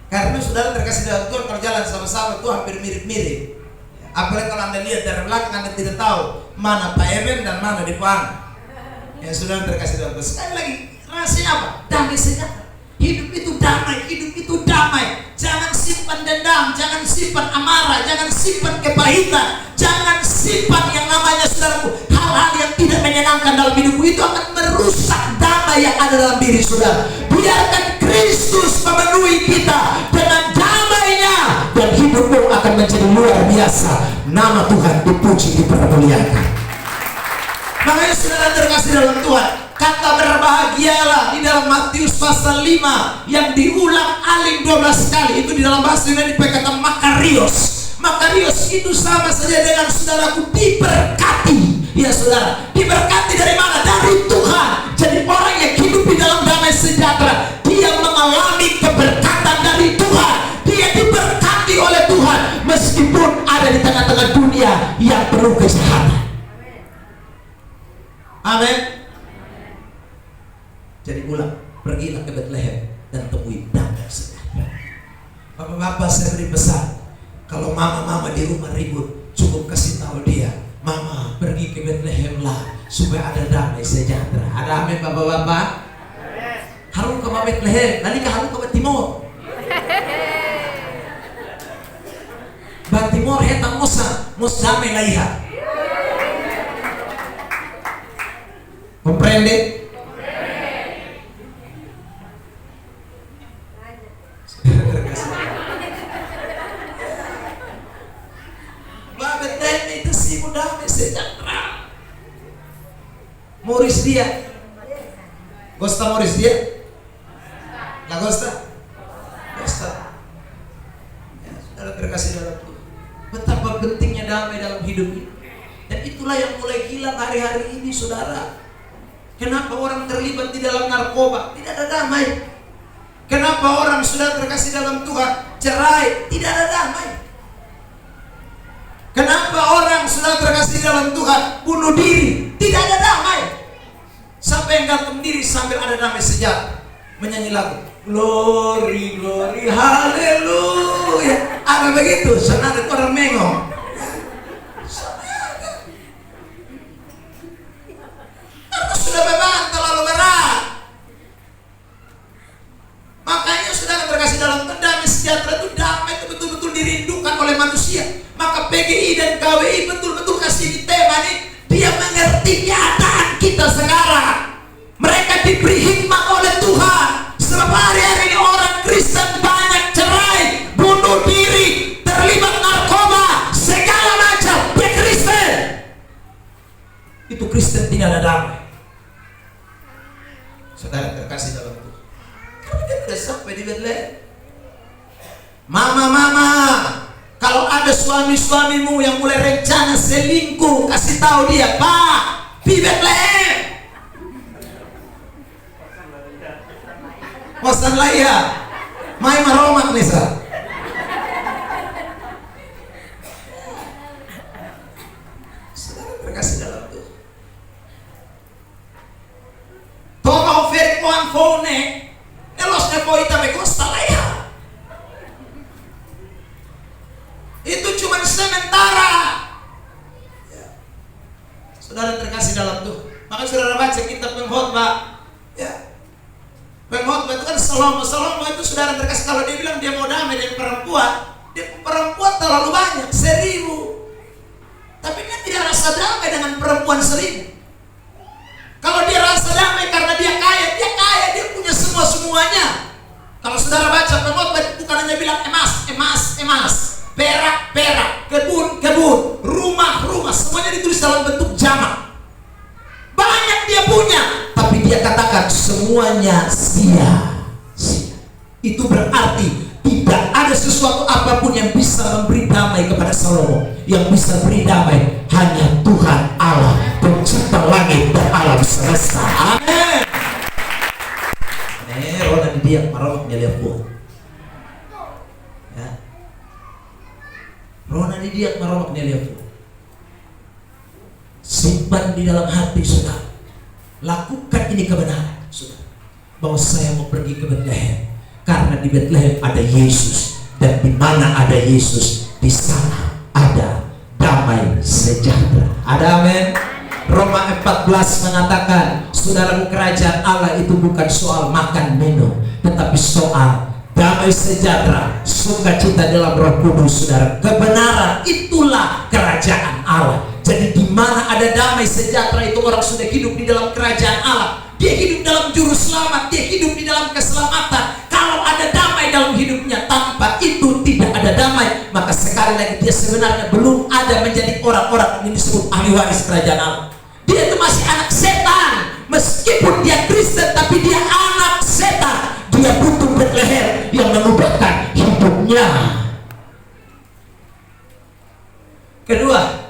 Speaker 1: Karena saudara terkasih dalam Tuhan, kalau jalan sama-sama itu hampir mirip-mirip. Ya. Apalagi kalau Anda lihat dari belakang, Anda tidak tahu mana Pak Eben dan mana Depan. Ya saudara terkasih dalam Tuhan. Sekali lagi, rahasia apa? Damai sejahtera. Hidup itu damai, hidup itu damai. Jangan simpan dendam, jangan simpan amarah, jangan simpan kepahitan, jangan simpan yang namanya saudaraku hal-hal yang tidak menyenangkan dalam hidupmu. Itu akan merusak damai yang ada dalam diri saudara. Biarkan Kristus memenuhi kita dengan damainya, dan hidupmu akan menjadi luar biasa. Nama Tuhan dipuji, dipermuliakan. Makanya saudara terkasih dalam Tuhan, kata berbahagialah di dalam Matius pasal 5 yang diulang aling 12 kali, itu di dalam bahasa Yunani dikatakan makarios. Makarios itu sama saja dengan saudaraku diberkati. Ya saudara, diberkati dari mana? Dari Tuhan. Jadi orang yang hidup di dalam damai sejahtera, dia mengalami keberkatan dari Tuhan. Dia diberkati oleh Tuhan meskipun ada di tengah-tengah dunia yang penuh kejahatan. Amin. Jadi ulang, pergilah ke Bethlehem dan temui damai sejahtera. Bapak-bapak, saya beri pesan, kalau mama-mama di rumah ribut, cukup kasih tahu dia, mama pergi ke Bethlehem lah supaya ada damai sejahtera. Ada amin bapak-bapak? Harus ke Bethlehem, nanti harus ke Timur. Timur hetang mos damai laiha. Comprende? Itu sih damai sejahtera. Morris dia. Gosta Morris dia. La Gosta. Gosta. Ya, saudara terkasih dalam Tuhan. Betapa pentingnya damai dalam hidup ini. Dan itulah yang mulai hilang hari-hari ini, saudara. Kenapa orang terlibat di dalam narkoba? Tidak ada damai. Kenapa orang sudah terkasih dalam Tuhan cerai, tidak ada damai? Kenapa orang sudah terkasih dalam Tuhan bunuh diri, tidak ada damai? Sampai yang gantung diri sambil ada damai sejahtera, menyanyi lagu glory glory haleluya. Apa begitu? Senada orang mengong. Karena sudah beban terlalu berat. Makanya saudara terkasih dalam Tuhan, damai sejahtera itu damai itu betul-betul dirindukan oleh manusia. Maka PGI dan KWI betul-betul kasih di tema nih. Dia mengerti keadaan kita sekarang. Mereka diberi hikmat oleh Tuhan. Sebab hari-hari ini orang Kristen banyak cerai, bunuh diri, terlibat narkoba, segala macam. Dia Kristen. Itu Kristen tidak ada damai. Saudara terkasih dalam Tuhan, karena dia tidak sampai di Betlehem. Mama, kalau ada suami-suamimu yang mulai rencana selingkuh, kasih tahu dia, Pak, di Betlehem. Wasan laya, mai maromak nisa. Saudara terkasih dalam Tuhan. Toma oferi koan fone, elosnya poita mekosta laya. Itu cuma sementara. Ya. Saudara terkasih dalam Tuhan. Maka saudara baca kitab pengkhotbah. Ya. Pengkhotbah itu kan Salomo itu saudara terkasih, kalau dia bilang dia mau damai dengan perempuan terlalu banyak, 1000. Tapi dia tidak rasa damai dengan perempuan 1000. Kalau dia rasa damai karena dia kaya, dia punya semuanya. Kalau saudara baca pengkhotbah bukan hanya bilang emas, perak, kebun, rumah, semuanya ditulis dalam bentuk jamak. Banyak dia punya, tapi dia katakan semuanya sia-sia. Itu berarti tidak ada sesuatu apapun yang bisa memberi damai kepada Salomo. Yang bisa beri damai hanya Tuhan Allah, pencipta langit dan alam semesta. Amin. Rona di dia marok nyeliapun. Ya. Rona di dia marok nyeliapun. Simpan di dalam hati saudara. Lakukan ini kebenaran saudara, bahwa saya mau pergi ke Betlehem karena di Betlehem ada Yesus, dan di mana ada Yesus di sana ada damai sejahtera. Ada amin. Roma 14 mengatakan, saudaraku, kerajaan Allah itu bukan soal makan minum, tetapi soal damai sejahtera, sukacita dalam Roh Kudus. Saudara, kebenaran itulah kerajaan Allah. Jadi di mana ada damai sejahtera itu orang sudah hidup di dalam kerajaan Allah. Dia hidup dalam juru selamat, dia hidup di dalam keselamatan. Kalau ada damai dalam hidupnya, tanpa itu tidak ada damai, maka sekali lagi dia sebenarnya belum ada menjadi orang-orang yang disebut ahli waris kerajaan Allah. Dia itu masih anak setan. Meskipun dia Kristen, tapi dia anak setan. Dia butuh Betlehem yang mengubahkan hidupnya. Kedua,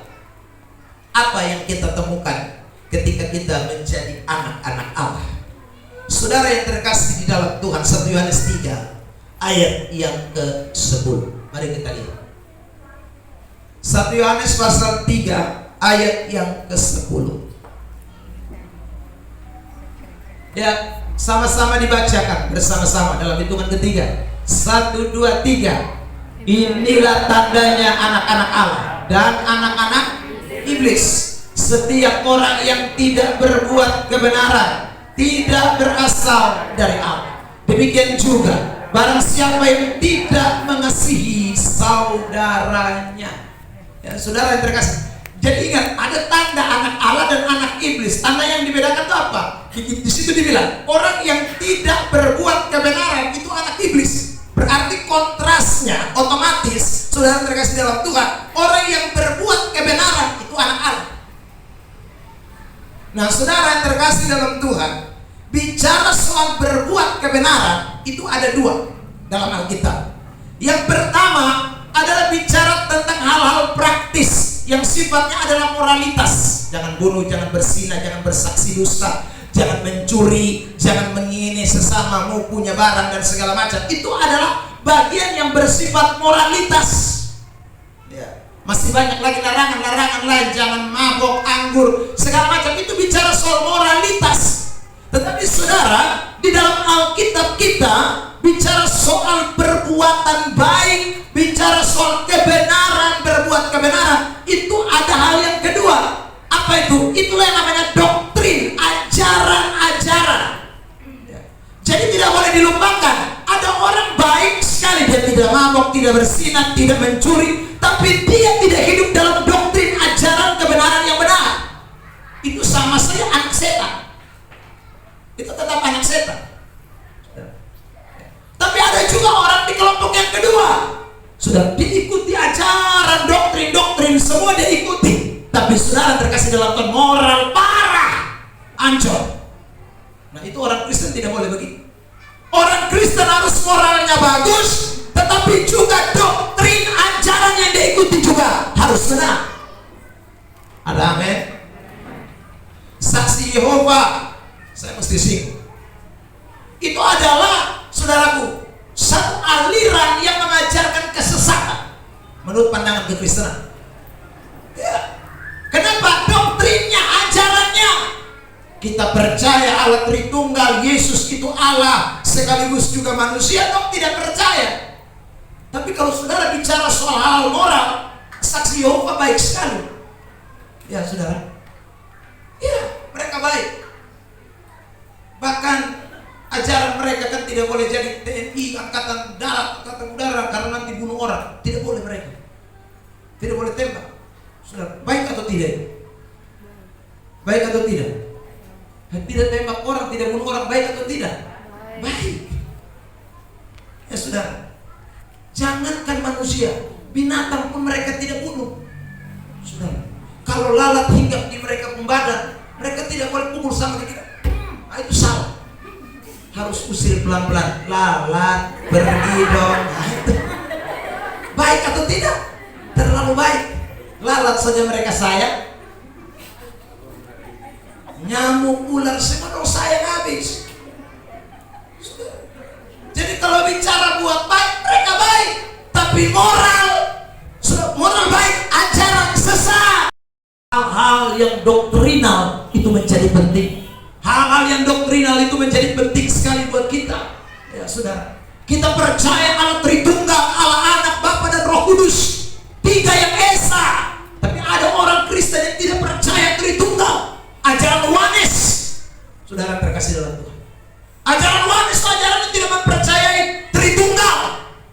Speaker 1: apa yang kita temukan ketika kita menjadi anak-anak Allah? Saudara yang terkasih di dalam Tuhan, 1 Yohanes 3 ayat yang ke-10. Mari kita lihat 1 Yohanes pasal 3 ayat yang ke-10. Ya, sama-sama dibacakan bersama-sama dalam hitungan ketiga. 1, 2, 3. Inilah tandanya anak-anak Allah dan anak-anak iblis. Setiap orang yang tidak berbuat kebenaran tidak berasal dari Allah. Demikian juga barang siapa yang tidak mengasihi saudaranya. Ya, saudara yang terkasih, jadi ingat, ada tanda anak Allah dan anak iblis. Tanda yang dibedakan itu apa? Di situ dibilang orang yang tidak berbuat kebenaran itu anak iblis. Berarti kontrasnya otomatis, saudara terkasih dalam Tuhan, orang yang berbuat kebenaran itu anak Allah. Nah, saudara yang terkasih dalam Tuhan, bicara soal berbuat kebenaran itu ada dua dalam Alkitab. Yang pertama adalah bicara tentang hal-hal praktis yang sifatnya adalah moralitas. Jangan bunuh, jangan berzina, jangan bersaksi dusta, jangan mencuri, jangan mengingini sesamamu punya barang dan segala macam. Itu adalah bagian yang bersifat moralitas. Ya. Masih banyak lagi larangan-larangan lain, jangan mabok, anggur, segala macam. Itu bicara soal moralitas. Tetapi saudara, di dalam Alkitab kita bicara soal perbuatan baik, bicara soal kebenaran, berbuat kebenaran. Itu ada hal yang kedua. Apa itu? Itulah yang namanya doktrin, ajaran-ajaran. Jadi tidak boleh dilupakan. Ada orang baik sekali, dia tidak mabok, tidak bersinat, tidak mencuri, tapi dia tidak hidup dalam doktrin ajaran kebenaran yang benar. Itu sama saja anak setan. Itu tetap anak setan. Tapi ada juga orang di kelompok yang kedua, sudah diikuti ajaran, doktrin semua dia ikuti, tapi saudara terkasih dalam Tuhan, moral parah, ancur. Nah, itu orang Kristen tidak boleh begitu. Orang Kristen harus moralnya bagus, tetapi juga doktrin ajaran yang dia ikuti juga harus benar. Ada amin? Saksi Yehova, saya mesti singgung, itu adalah, saudaraku, satu aliran yang mengajarkan kesesatan menurut pandangan kekristenan. Ya. Kenapa? Doktrinnya, ajarannya. Kita percaya Allah Tritunggal, Yesus itu Allah sekaligus juga manusia, atau tidak percaya. Tapi kalau saudara bicara soal hal moral, saksi Yehova baik sekali. Ya saudara, ya mereka baik. Bahkan ajaran mereka kan tidak boleh jadi TNI, angkatan darat, angkatan udara, karena nanti bunuh orang. Tidak boleh mereka. Tidak boleh tembak. Saudara, baik atau tidak? Baik atau tidak? Tidak tembak orang, tidak bunuh orang, baik atau tidak? Baik. Ya saudara, jangankan manusia, binatang pun mereka tidak bunuh. Saudara, kalau lalat hinggap di mereka pembadan, mereka tidak boleh pukul sama kita. Itu salah. Harus usir pelan-pelan. Lalat, pergi dong. Baik atau tidak? Terlalu baik. Lalat saja mereka sayang. Nyamuk, ular, semua dong sayang habis. Jadi kalau bicara buat baik, mereka baik. Tapi moral baik, ajaran sesat. Hal-hal yang doktrinal itu menjadi penting. Hal-hal yang doktrinal itu menjadi penting sekali buat kita. Ya saudara, kita percaya Allah Tritunggal, Allah Anak, Bapa dan Roh Kudus, tiga yang esa. Tapi ada orang Kristen yang tidak percaya Tritunggal, ajaran Wanes. Saudara terkasih dalam Tuhan, ajaran Wanes itu ajaran yang tidak mempercayai Tritunggal,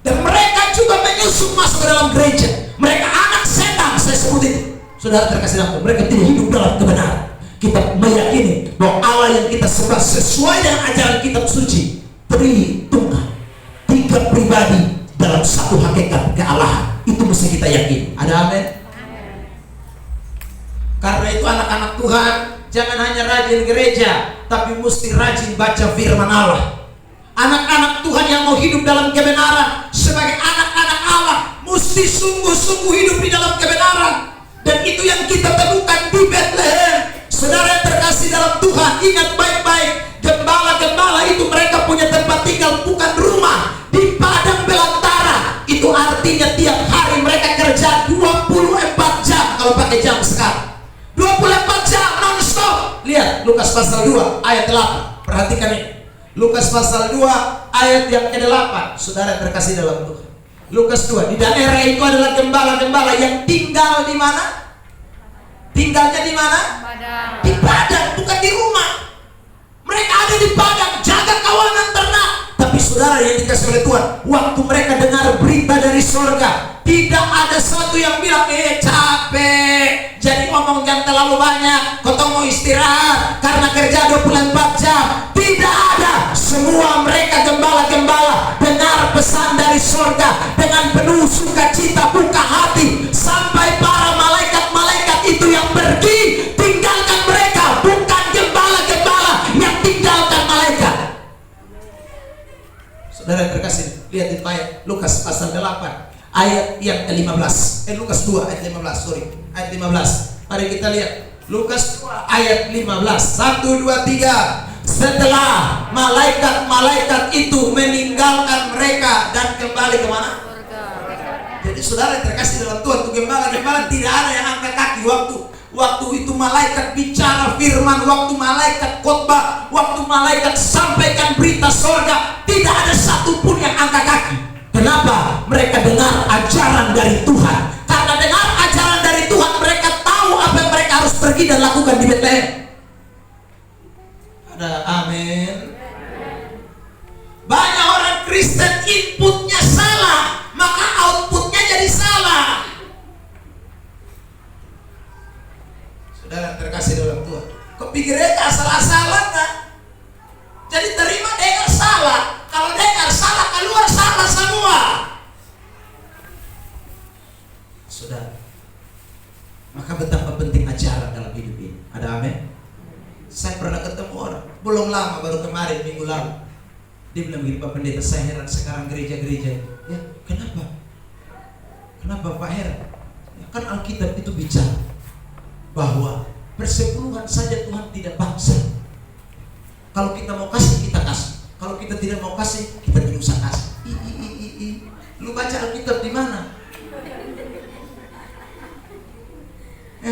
Speaker 1: dan mereka juga menyusup masuk ke dalam gereja. Mereka anak setan, saya sebut itu. Saudara terkasih dalam Tuhan, mereka tidak hidup dalam kebenaran. Kita meyakini bahwa Allah yang kita sembah sesuai dengan ajaran kitab suci, Tritunggal, tiga pribadi dalam satu hakikat kealahan. Itu mesti kita yakini. Ada amin? Karena itu anak-anak Tuhan, jangan hanya rajin gereja, tapi mesti rajin baca firman Allah. Anak-anak Tuhan yang mau hidup dalam kebenaran sebagai anak-anak Allah mesti sungguh-sungguh hidup di dalam kebenaran. Dan itu yang kita temukan di Bethlehem. Saudara yang terkasih dalam Tuhan, ingat baik-baik, gembala-gembala itu mereka punya tempat tinggal, bukan rumah, di padang belantara. Itu artinya tiap hari mereka kerja 24 jam kalau pakai jam sekarang. 24 jam non-stop. Lihat Lukas pasal 2 ayat 8. Perhatikan ini. Lukas pasal 2 ayat yang ke-8. Saudara yang terkasih dalam Tuhan, Lukas 2, di daerah itu adalah gembala-gembala yang tinggal di mana? Tinggalnya di mana?
Speaker 2: Padang.
Speaker 1: Di padang, bukan di rumah. Mereka ada di padang, jaga kawanan ternak. Tapi saudara yang dikasih oleh Tuhan, waktu mereka dengar berita dari surga, tidak ada satu yang bilang, capek, jadi ngomong jangan terlalu banyak, kau mau istirahat karena kerja 24 jam. Tidak ada. Semua mereka gembala-gembala dengar pesan dari surga dengan penuh sukacita, buka hati, sampai para malaikat-malaikat itu yang pergi tinggalkan mereka, bukan gembala-gembala yang tinggalkan malaikat. Saudara yang terkasih, lihat di ayat Lukas pasal 8 ayat yang ke-15. Lukas 2 ayat 15, ayat 15. Mari kita lihat Lukas 2 ayat 15. 1, 2, 3. Setelah malaikat-malaikat itu meninggalkan mereka dan kembali kemana? Jadi saudara yang terkasih dalam Tuhan, untuk gembala-gembala tidak ada yang angkat kaki waktu itu malaikat bicara firman, waktu malaikat khotbah, waktu malaikat sampaikan berita sorga, tidak ada satupun yang angkat kaki. Kenapa? Mereka dengar ajaran dari Tuhan. Karena dengar ajaran dari Tuhan, mereka tahu apa yang mereka harus pergi dan lakukan di Betlehem. Ada amin. Banyak orang Kristen inputnya salah, maka outputnya jadi salah. Saudara terkasih dalam Tuhan, kok pikirnya asal-asalan kan? Jadi terima dengar salah. Kalau dengar salah, keluar salah semua. Saudara, maka betapa penting ajaran dalam hidup ini. Ada amin? Saya pernah ketemu orang, belum lama, baru kemarin minggu lalu. Dia bilang begini, Pak Pendeta, saya heran sekarang gereja-gereja. Ya, kenapa? Kenapa Pak heran? Ya, kan Alkitab itu bicara bahwa persepuluhan saja Tuhan tidak paksa. Kalau kita mau kasih, kita kasih. Kalau kita tidak mau kasih, kita tidak usah kasih. Lu baca Alkitab di mana?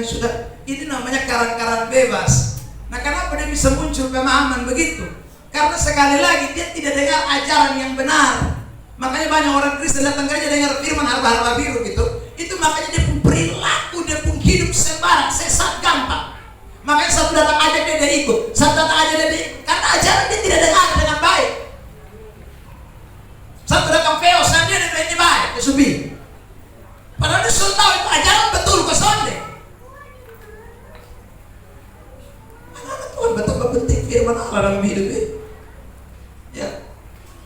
Speaker 1: Sudah, ini namanya karang-karang bebas. Nah, kenapa dia bisa muncul pemahaman begitu? Karena sekali lagi dia tidak dengar ajaran yang benar. Makanya banyak orang Kristen datang gereja dengar firman harba-harba biru gitu. Itu makanya dia pun perilaku, dia pun hidup sembarang, sesat gampang. Makanya satu datang aja dia ikut, satu datang aja dia ikut. Karena ajaran dia tidak dengar dengan baik. Satu datang feos, dia ini baik, dia subi. Padahal dia sudah tahu itu ajaran betul ke sonde. Tuhan, betapa penting firman Allah dalam hidup ini. Ya,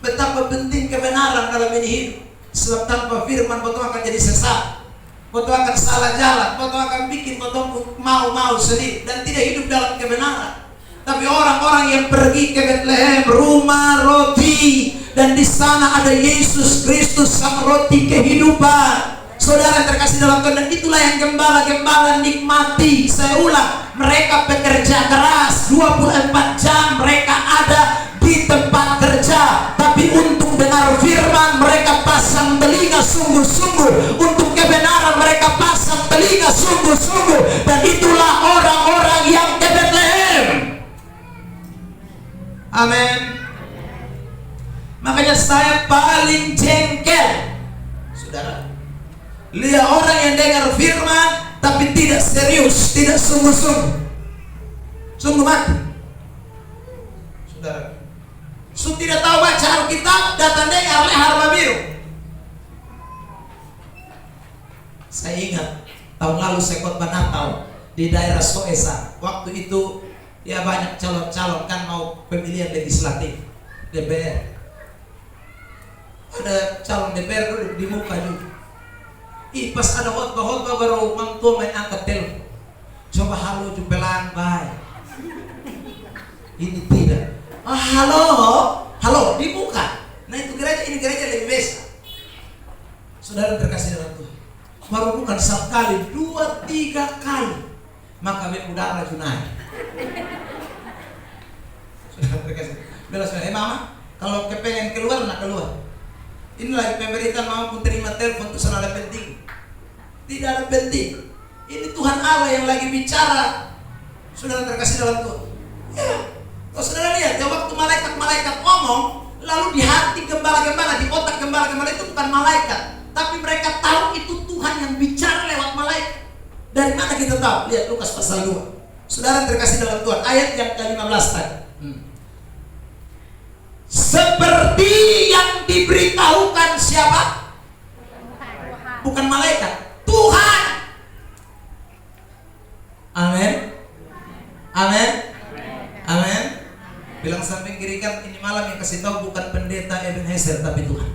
Speaker 1: betapa penting kebenaran dalam ini hidup. Sebab tanpa firman, kau akan jadi sesat. Kau akan salah jalan. Kau akan bikin kau mau sendiri dan tidak hidup dalam kebenaran. Tapi orang-orang yang pergi ke Betlehem, rumah roti, dan di sana ada Yesus Kristus sang roti kehidupan. Saudara yang terkasih dalam Tuhan, dan itulah yang gembala-gembala nikmati. Saya ulang, mereka pekerja keras 24 jam mereka ada di tempat kerja, tapi untuk dengar firman mereka pasang telinga sungguh-sungguh, untuk kebenaran mereka pasang telinga sungguh-sungguh. Dan itulah orang-orang yang ke Betlehem. Amin. Makanya saya paling jengkel, saudara, lihat orang yang dengar firman tapi tidak serius, tidak sungguh-sungguh, sungguh mati. Saudara, tidak tahu baca Alkitab, datang dengar harba biru. Saya ingat tahun lalu saya khotbah Natal di daerah Soesa. Waktu itu ya banyak calon-calon kan mau pemilihan legislatif DPR. Ada calon DPR duduk di muka juga. Pas ada khotbah baru Mang Tua main angkat telepon. Coba halo jumpelan baik. Ini tidak. Halo dibuka. Nah itu ini gereja lebih besar. Saudara terkasih dalam Tuhan, baru bukan sekali, 2-3 kali, maka udara junai. Saudara terkasih, belas mama, kalau kepengen keluar nak keluar. Ini lagi pemerintah mampu terima telepon itu sangat penting. Tidak ada penting. Ini Tuhan Allah yang lagi bicara. Saudara terkasih dalam Tuhan. Ya, kalau saudara lihat ya, waktu malaikat-malaikat ngomong, lalu di hati gembala-gembala, di otak gembala-gembala itu bukan malaikat, tapi mereka tahu itu Tuhan yang bicara lewat malaikat. Dari mana kita tahu? Lihat Lukas pasal 2. Saudara terkasih dalam Tuhan, ayat yang ke-15 tadi. Seperti yang diberitahukan siapa? Bukan malaikat, Tuhan. Amin. Amin. Amin. Bilang samping kiri kan, ini malam yang kasih tahu bukan pendeta Ebenezer tapi Tuhan.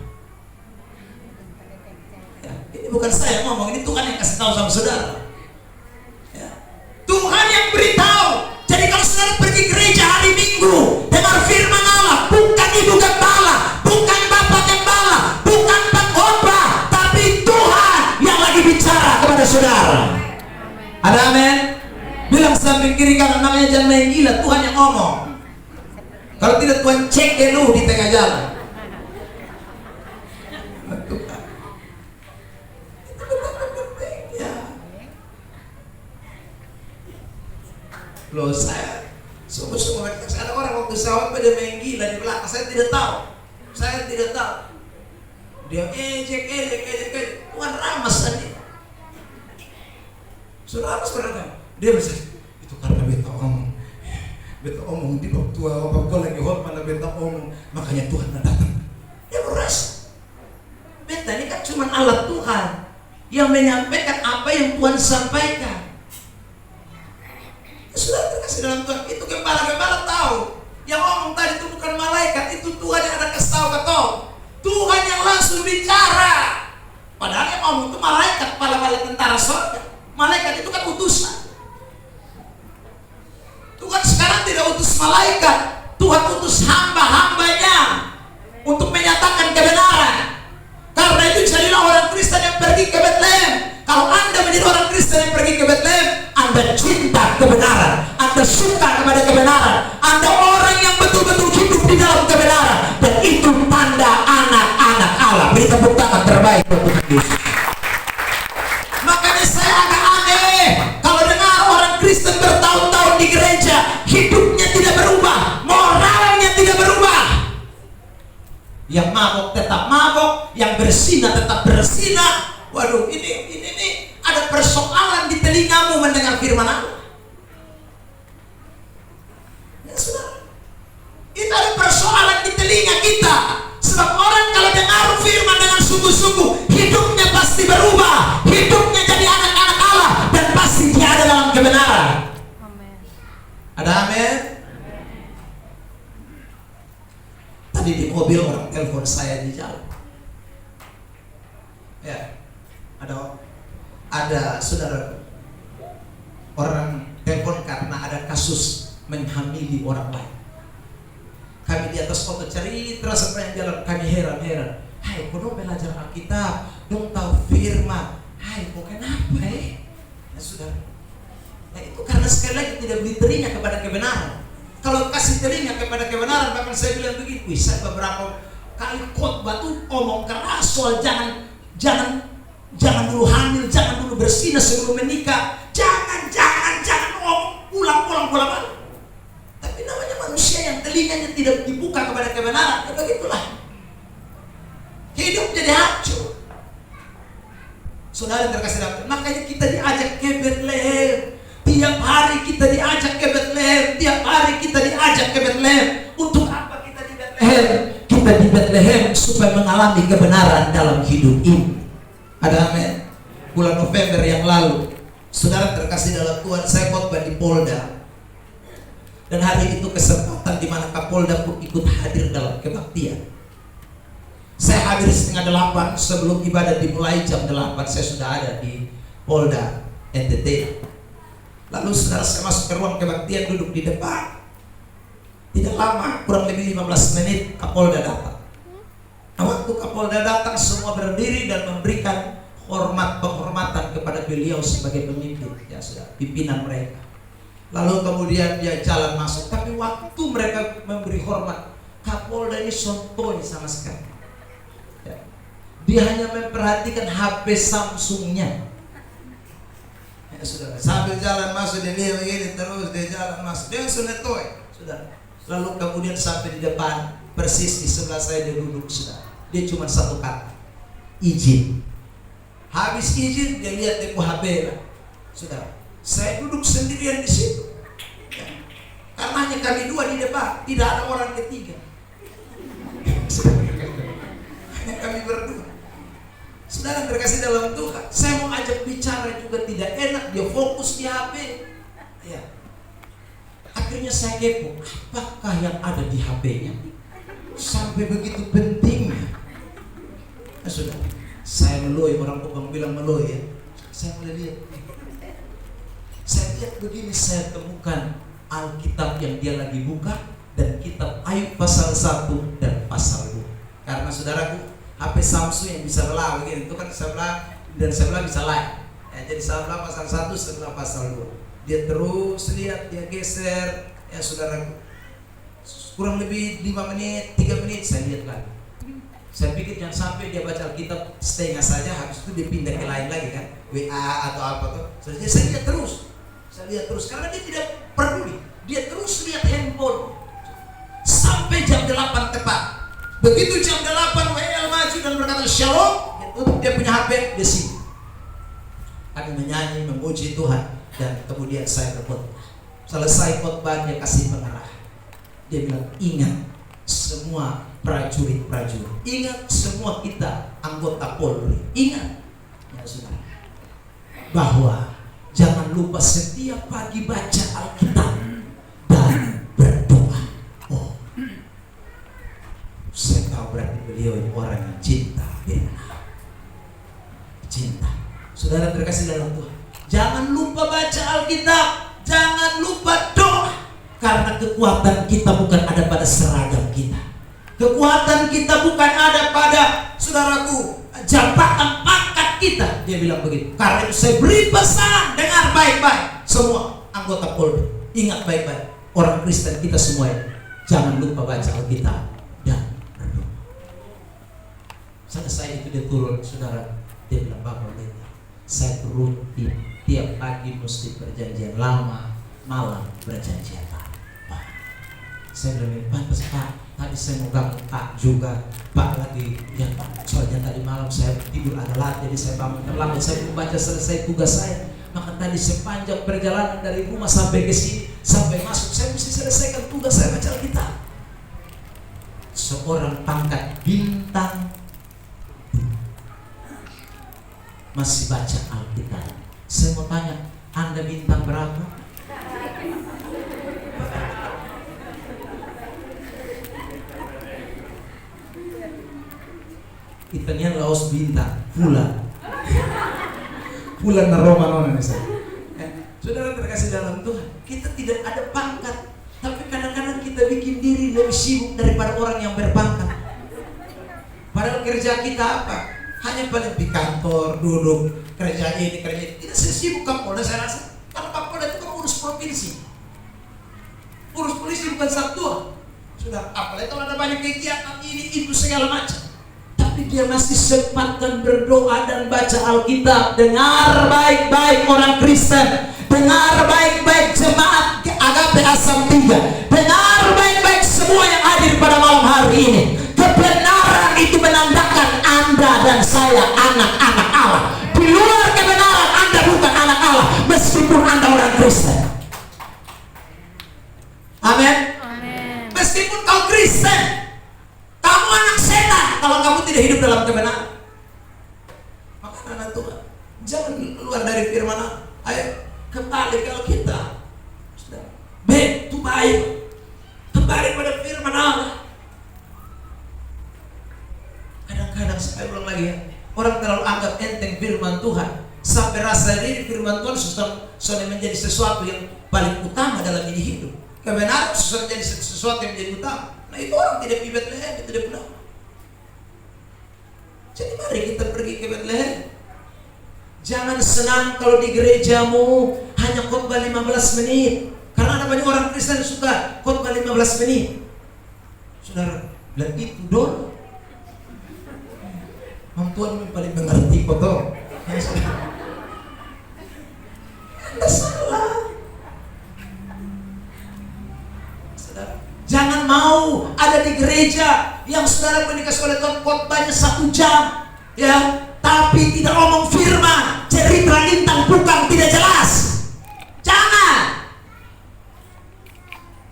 Speaker 1: Ya, ini bukan saya ngomong, ini Tuhan yang kasih tahu sama saudara. Ya. Tuhan yang beritahu. Jadi kalau saudara pergi gereja hari Minggu, dengar firman Allah, bukan ibu gembala, bukan bapak gembala, bukan pengkhotbah, tapi Tuhan yang lagi bicara kepada saudara. Ada amin? Bilang samping kiri kanan, makanya jangan main gila. Tuhan yang ngomong. Kalau tidak Tuhan cek lu di tengah jalan. Tuhan. Itu betapa pentingnya. Loh, saya sungguh-sungguh ada orang waktu saya pada main gila di belakang, saya tidak tahu. Dia ejek. Tuhan ramas tadi. Sudah ramas berapa? Dia bisa. Itu karena beta omong di waktu apa lagi hormat beta omong, makanya Tuhan datang. Dia merasa. Beta ini kan cuma alat Tuhan yang menyampaikan apa yang Tuhan sampaikan. Sudah terkasih dalam Tuhan. Itu gembala tahu. Yang ngomong tadi itu bukan malaikat, itu Tuhan yang ada kasih tahu ke kau. Tuhan yang langsung bicara. Padahal yang ngomong itu malaikat, kepala tentara surga. Malaikat itu kan utusan. Tuhan sekarang tidak utus malaikat, Tuhan utus hamba-hambanya untuk menyatakan kebenaran. Karena itu jadilah orang Kristen yang pergi ke Bethlehem. Kalau Anda menjadi orang Kristen yang pergi ke Bethlehem, Anda cinta kebenaran, Anda suka kepada kebenaran, Anda orang yang betul-betul hidup di dalam kebenaran, dan itu tanda anak-anak Allah. Beri tepuk tangan terbaik untuk Yesus. Makanya saya agak aneh kalau dengar orang Kristen bertahun-tahun di gereja, hidupnya tidak berubah, moralnya tidak berubah. Yang mabok tetap mabok, yang bersinah tetap bersinah. Waduh, ini ada persoalan di telingamu mendengar firman Allah. Ya sudah, itu ada persoalan di telinga kita. Sebab orang kalau dengar firman dengan sungguh-sungguh, hidupnya pasti berubah, hidupnya jadi anak-anak Allah, dan pasti dia ada dalam kebenaran.
Speaker 2: Amin.
Speaker 1: Ada amin? Tadi di mobil orang telepon saya di jalan. Ya, ada saudara orang telepon karena ada kasus menghamili orang lain. Kami di atas foto cerita sepanjang jalan, kami heran. Hai, kok dong belajar Alkitab, dong tahu firman. Hai, kok kenapa ya saudara? Nah itu karena sekali lagi tidak beri telinga kepada kebenaran. Kalau kasih telinga kepada kebenaran, bahkan saya bilang begitu. Saya beberapa kali khotbah tuh omong keras soal jangan dulu hamil, jangan dulu bersinah sebelum menikah, jangan omong pulang. Tapi namanya manusia yang telinganya tidak dibuka kepada kebenaran, ya begitulah. Hidup jadi hancur. Saudara yang terkasih dalam, makanya kita diajak ke Bethlehem. Tiap hari kita diajak ke Bethlehem. Tiap hari kita diajak ke Bethlehem. Untuk apa kita di Bethlehem? Kita di Bethlehem supaya mengalami kebenaran dalam hidup ini. Ada amin. Bulan November yang lalu, saudara terkasih dalam Tuhan, saya khotbah di Polda. Dan hari itu kesempatan di mana Kapolda pun ikut hadir dalam kebaktian. Saya hadir 7:30 sebelum ibadah dimulai jam 8. Saya sudah ada di Polda NTT. Lalu saudara saya masuk ke ruang kebaktian, duduk di depan. Tidak lama, kurang lebih 15 menit Kapolda datang. Nah, waktu Kapolda datang, semua berdiri dan memberikan penghormatan kepada beliau sebagai pemimpin, ya sudah, pimpinan mereka. Lalu kemudian dia jalan masuk, tapi waktu mereka memberi hormat, Kapolda ini sontoi sama sekali. Ya. Dia hanya memperhatikan HP Samsungnya. Ya sudah, sambil jalan masuk dia begini terus, dia jalan masuk, dia sunetoi, sudah. Lalu kemudian sampai di depan, persis di sebelah saya dia duduk, sudah. Dia cuma satu kata, izin. Habis izin dia lihat di HP lah, sudah. Saya duduk sendirian di situ. Ya. Karena hanya kami dua di depan, tidak ada orang ketiga. Hanya kami berdua. Saudara terkasih dalam Tuhan, saya mau ajak bicara juga tidak enak, dia fokus di HP. Ya. Akhirnya saya kepo, apakah yang ada di HP-nya sampai begitu pentingnya? Nah, sudah, saya meloi, orang Kupang bilang meloi ya. Saya mulai lihat. Saya lihat begini, saya temukan Alkitab yang dia lagi buka dan kitab Ayub pasal 1 dan pasal 2. Karena saudaraku, HP Samsung yang bisa belah begini, itu kan sebelah dan sebelah bisa lain. Ya, jadi sebelah pasal 1, sebelah pasal 2. Dia terus lihat, dia geser, ya saudara, kurang lebih 5 menit, 3 menit saya lihat lagi. Saya pikir jangan sampai dia baca Alkitab setengah saja, habis itu dia pindah ke lain lagi kan, WA atau apa tuh. Saya lihat terus, karena dia tidak peduli. Dia terus lihat handphone sampai jam 8 tepat. Begitu jam 8 WA maju dan berkata shalom, dia tutup dia punya HP, dia sibuk. Kami menyanyi, memuji Tuhan, dan kemudian saya berkhotbah. Selesai khotbah dia kasih pengarahan. Dia bilang, ingat semua prajurit-prajurit, ingat semua kita anggota Polri, ingat ya saudara, bahwa jangan lupa setiap pagi baca Alkitab dan berdoa. Oh, saya tahu berarti beliau orang yang cinta benar. Cinta. Saudara terkasih dalam Tuhan, jangan lupa baca Alkitab, jangan lupa doa, karena kekuatan kita bukan ada pada seragam kita. Kekuatan kita bukan ada pada, saudaraku, jabatan pangkat kita. Dia bilang begitu. Karena itu saya beri pesan, dengar baik-baik semua anggota Polri, ingat baik-baik, orang Kristen kita semuanya, jangan lupa baca Alkitab dan berdoa. Selesai itu dia turun, saudara. Dia bilang, Bapak Pendeta, saya turun tiap pagi mesti perjanjian lama, malam perjanjian baru. Saya bilang, pantas Pak, tadi saya mau ganggu Pak juga, Pak lagi ya Pak, soalnya tadi malam saya tidur agak lat, jadi saya bangun terlambat, saya belum baca selesai tugas saya. Maka tadi sepanjang perjalanan dari rumah sampai ke sini, sampai masuk, saya mesti selesaikan tugas saya baca Alkitab. Seorang pangkat bintang masih baca Alkitab. Saya mau tanya, Anda bintang berapa? Italian Laos bintang, Bulan Roma nona Saudara terkasih dalam Tuhan, kita tidak ada pangkat, tapi kadang-kadang kita bikin diri lebih sibuk daripada orang yang berpangkat. Padahal kerja kita apa? Hanya paling di kantor, duduk, kerja ini, kerja ini. Tidak sesibuk Kapolda saya rasa. Kalau Kapolda itu kan urus provinsi, urus polisi bukan satu. Sudah, apalagi kalau ada banyak kegiatan ini, itu segala macam. Tapi dia masih sempatkan berdoa dan baca Alkitab. Dengar baik-baik orang Kristen, dengar baik-baik jemaat Agape Asam 3, dengar baik-baik semua yang hadir pada malam hari ini. Kebenaran itu menandakan Anda dan saya anak-anak Allah. Di luar kebenaran Anda bukan anak Allah, meskipun Anda orang Kristen. Amin. Meskipun kau Kristen, kamu anak setan kalau kamu tidak hidup dalam kebenaran. Maka anak Tuhan, jangan keluar dari firman Allah. Ayo kembali ke Alkitab. Baik, itu baik. Kembali pada firman Allah. Kadang-kadang saya ulang lagi ya, orang terlalu anggap enteng firman Tuhan sampai rasa diri firman Tuhan sudah menjadi sesuatu yang paling utama dalam ini hidup. Kebenaran sudah menjadi sesuatu yang menjadi utama. Nah itu orang tidak di Bethlehem, itu tidak benar. Jadi mari kita pergi ke Bethlehem. Jangan senang kalau di gerejamu hanya khotbah 15 menit. Karena ada banyak orang Kristen yang suka khotbah 15 menit. Saudara, bilang itu dong. Tuhan yang paling mengerti foto. Anda salah. Saudara, jangan mau ada di gereja yang saudara dikasih oleh Tuhan khotbahnya 1 jam, ya, tapi tidak ngomong firman, cerita lintang pukang tidak jelas. Jangan.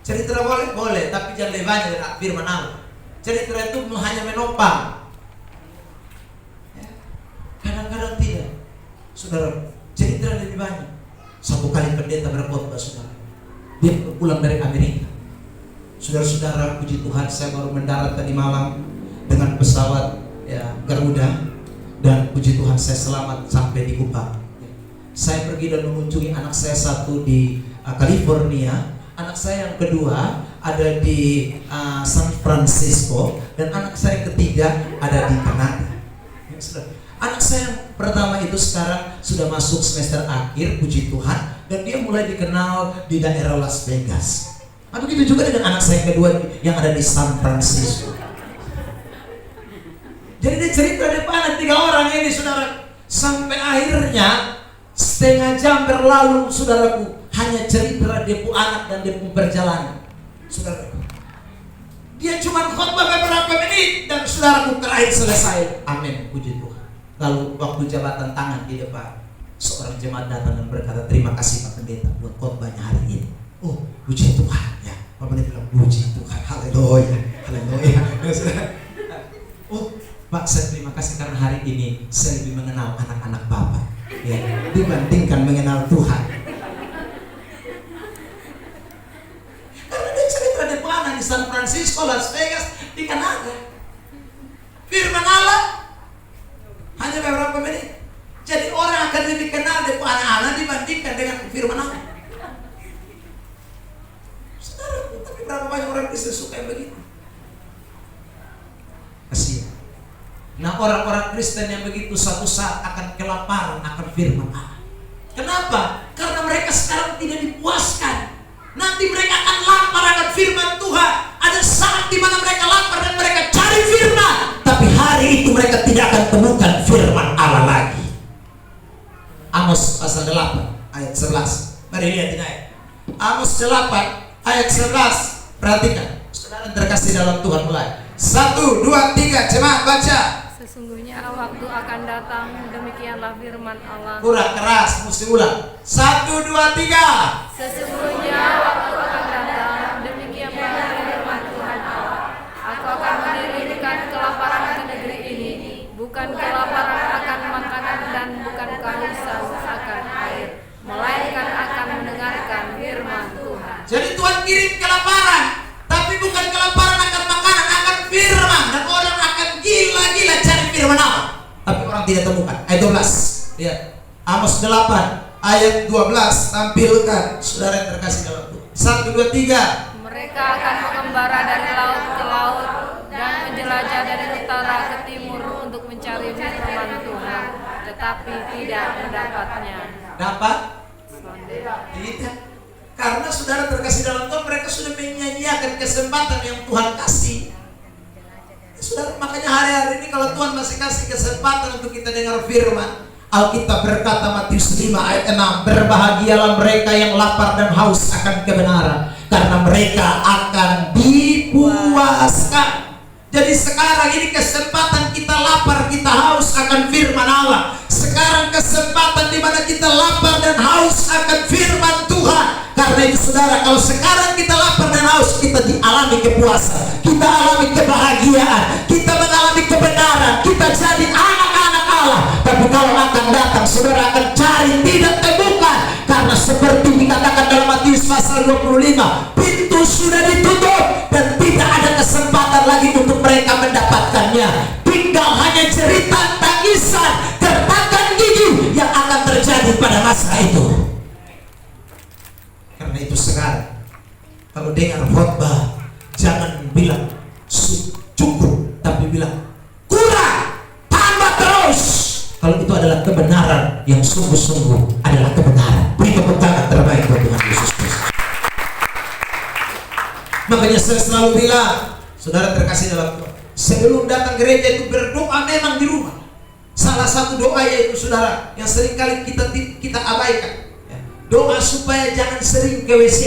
Speaker 1: Cerita boleh, tapi jangan lebih banyak dari firman Allah. Cerita itu hanya menopang. Kadang-kadang tidak. Saudara, cerita lebih banyak. Satu kali pendeta berkhotbah, saudara, dia pulang dari Amerika. Saudara-saudara, puji Tuhan, saya baru mendarat tadi malam dengan pesawat ya, Garuda, dan puji Tuhan saya selamat sampai di Kupang. Saya pergi dan mengunjungi anak saya satu di California, anak saya yang kedua ada di San Francisco, dan anak saya yang ketiga ada di Kanada. Anak saya yang Pertama itu sekarang sudah masuk semester akhir, puji Tuhan, dan dia mulai dikenal di daerah Las Vegas. Nah, begitu juga dengan anak saya yang kedua yang ada di San Francisco. Jadi dia cerita depan 3 orang ini, saudara, sampai akhirnya setengah jam berlalu, saudaraku, hanya cerita dia pun anak dan dia pun perjalanan, saudara. Dia cuma khotbah beberapa menit dan saudaraku terakhir selesai. Amin, puji Tuhan. Lalu waktu jabatan tangan di depan, seorang jemaat datang dan berkata, terima kasih Pak Pendeta buat khotbahnya hari ini. Oh, puji Tuhan ya. Pak Pendeta bilang, puji Tuhan, haleluya, haleluya. Oh, Pak, saya terima kasih karena hari ini saya lebih mengenal anak-anak Bapak ya, dibandingkan mengenal Tuhan. Karena dia cerita di mana, di San Francisco, Las Vegas, di Kanada. Firman Allah hanya beberapa menit. Jadi orang akan lebih kenal di anak-anak dibandingkan dengan firman Allah. Saudara, tapi berapa banyak orang Kristen suka yang begitu? Kasihan. Nah, orang-orang Kristen yang begitu suatu saat akan kelaparan akan firman Allah. Kenapa? Karena mereka sekarang tidak dipuaskan. Nanti mereka akan lapar akan firman Tuhan. Ada saat di mana mereka lapar dan mereka cari firman, tapi hari itu mereka tidak akan temukan firman Allah lagi. Amos pasal 8 ayat 11. Mari lihat ini ayat. Amos 8 ayat 11. Perhatikan. Saudara terkasih dalam Tuhan, mulai. 1, 2, 3, jemaat baca.
Speaker 2: Sesungguhnya waktu akan datang, demikianlah firman Allah.
Speaker 1: Kurang keras, mesti ulang. 1, 2, 3.
Speaker 2: Sesungguhnya waktu akan datang, demikianlah firman Tuhan Allah. Aku akan mendirikan kelaparan ke negeri ini, bukan kelaparan akan makanan dan bukan kehausan akan air, melainkan akan mendengarkan firman Tuhan.
Speaker 1: Jadi Tuhan kirim kelaparan, tapi bukan kelaparan akan makanan, akan firman. Dan orang akan gila-gila cari firman Allah, tapi orang tidak temukan. Ayat 12. Lihat. Amos 8 ayat 12. Tampilkan, saudara yang terkasih dalam Tuhan. 1, 2, 3.
Speaker 2: Mereka akan mengembara dari laut ke laut dan menjelajah dari utara ke timur untuk mencari firman Tuhan, tetapi tidak mendapatnya.
Speaker 1: Dapat? Tidak. Karena saudara terkasih dalam Tuhan, mereka sudah menyanyiakan kesempatan yang Tuhan kasih. Saudara, makanya hari-hari ini kalau Tuhan masih kasih kesempatan untuk kita dengar firman, Alkitab berkata Matius 5 ayat 6, berbahagialah mereka yang lapar dan haus akan kebenaran, karena mereka akan dipuaskan. Jadi sekarang ini kesempatan kita lapar, kita haus akan firman Allah. Sekarang kesempatan di mana kita lapar dan haus akan firman Tuhan. Karena itu saudara, kalau sekarang kita lapar dan haus, kita dialami kepuasan, kita alami kebahagiaan, kita mengalami kebenaran, kita jadi anak-anak Allah. Tapi kalau akan datang, saudara akan cari, tidak temukan. Karena seperti dikatakan dalam Matius pasal 25, pintu sudah ditutup dan tidak ada kesempatan lagi untuk mereka mendapatkannya. Tinggal hanya cerita, tangisan, gertakan gigi yang akan terjadi pada masa itu. Karena itu sekarang kalau dengar khotbah, jangan bilang cukup, tapi bilang kurang, tambah terus. Kalau itu adalah kebenaran yang sungguh-sungguh adalah kebenaran. Beri tepuk tangan terbaik buat Tuhan Yesus Kristus. Makanya saya selalu bilang, saudara terkasih dalam Tuhan, sebelum datang gereja itu berdoa memang di rumah. Salah satu doa yaitu saudara yang seringkali kita abaikan, doa supaya jangan sering ke WC.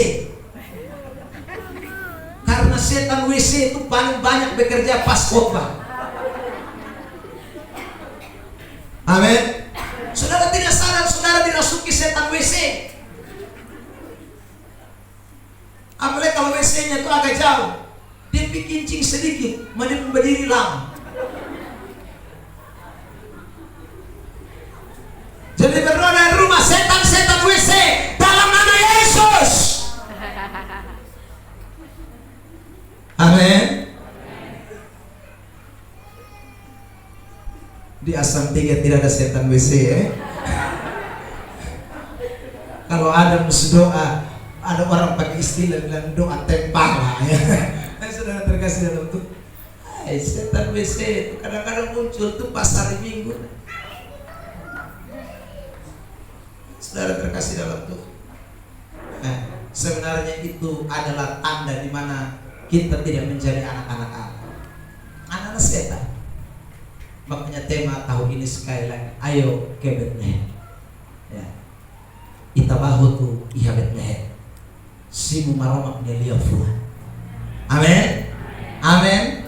Speaker 1: Karena setan WC itu paling banyak bekerja pas khotbah. Amin. Saudara tidak sadar, saudara dirasuki setan WC. Apalagi kalau WC-nya itu agak jauh, dia bikin kencing sedikit, mending berdiri lama. Jadi berdoa dari rumah, setan WC dalam nama Yesus. Amin. Di Asam 3 tidak ada setan WC ya. Kalau ada mesti doa, ada orang pakai istilah bilang doa tempala ya. Saudara terkasih dalam Tuhan, setan WC itu kadang-kadang muncul tuh pas hari Minggu. Saudara terkasih dalam Tuhan, sebenarnya itu adalah tanda di mana kita tidak menjadi anak-anak Allah, anak-anak setan. Makanya tema tahun ini sekali lagi, ayo ke Bethlehem. Ya. Itabahu tu iha Bethlehem. Simu maroma nelia fua. Amin. Amin.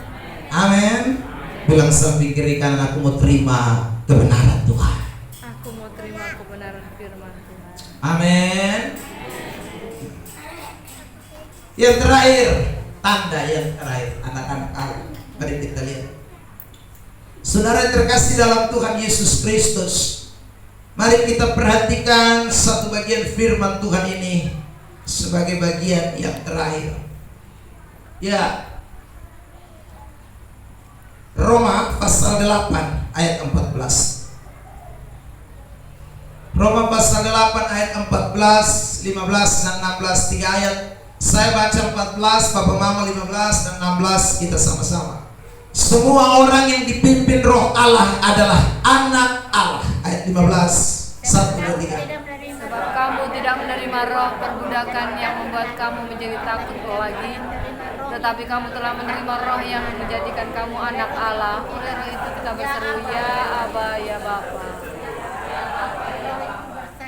Speaker 1: Amin. Bilang samping kiri kanan, aku mau terima kebenaran Tuhan.
Speaker 2: Aku mau terima kebenaran firman Tuhan.
Speaker 1: Amin. Yang terakhir, tanda yang terakhir, anak-anak Allah. Mari kita lihat. Saudara yang terkasih dalam Tuhan Yesus Kristus, mari kita perhatikan satu bagian firman Tuhan ini sebagai bagian yang terakhir. Ya, Roma pasal 8 ayat 14. Roma pasal 8 ayat 14, 15 dan 16, 3 ayat. Saya baca 14, Bapak Mama 15 dan 16, kita sama-sama. Semua orang yang dipimpin Roh Allah adalah anak Allah. Ayat 15, 1, 2, 3.
Speaker 2: Sebab kamu tidak menerima roh perbudakan yang membuat kamu menjadi takut lagi, tetapi kamu telah menerima roh yang menjadikan kamu anak Allah. Oleh roh itu kita berseru, ya Aba, ya Bapa.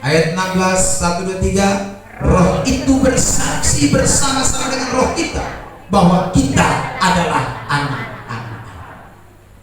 Speaker 1: Ayat 16, 1, 2, 3. Roh itu bersaksi bersama-sama dengan roh kita bahwa kita adalah anak.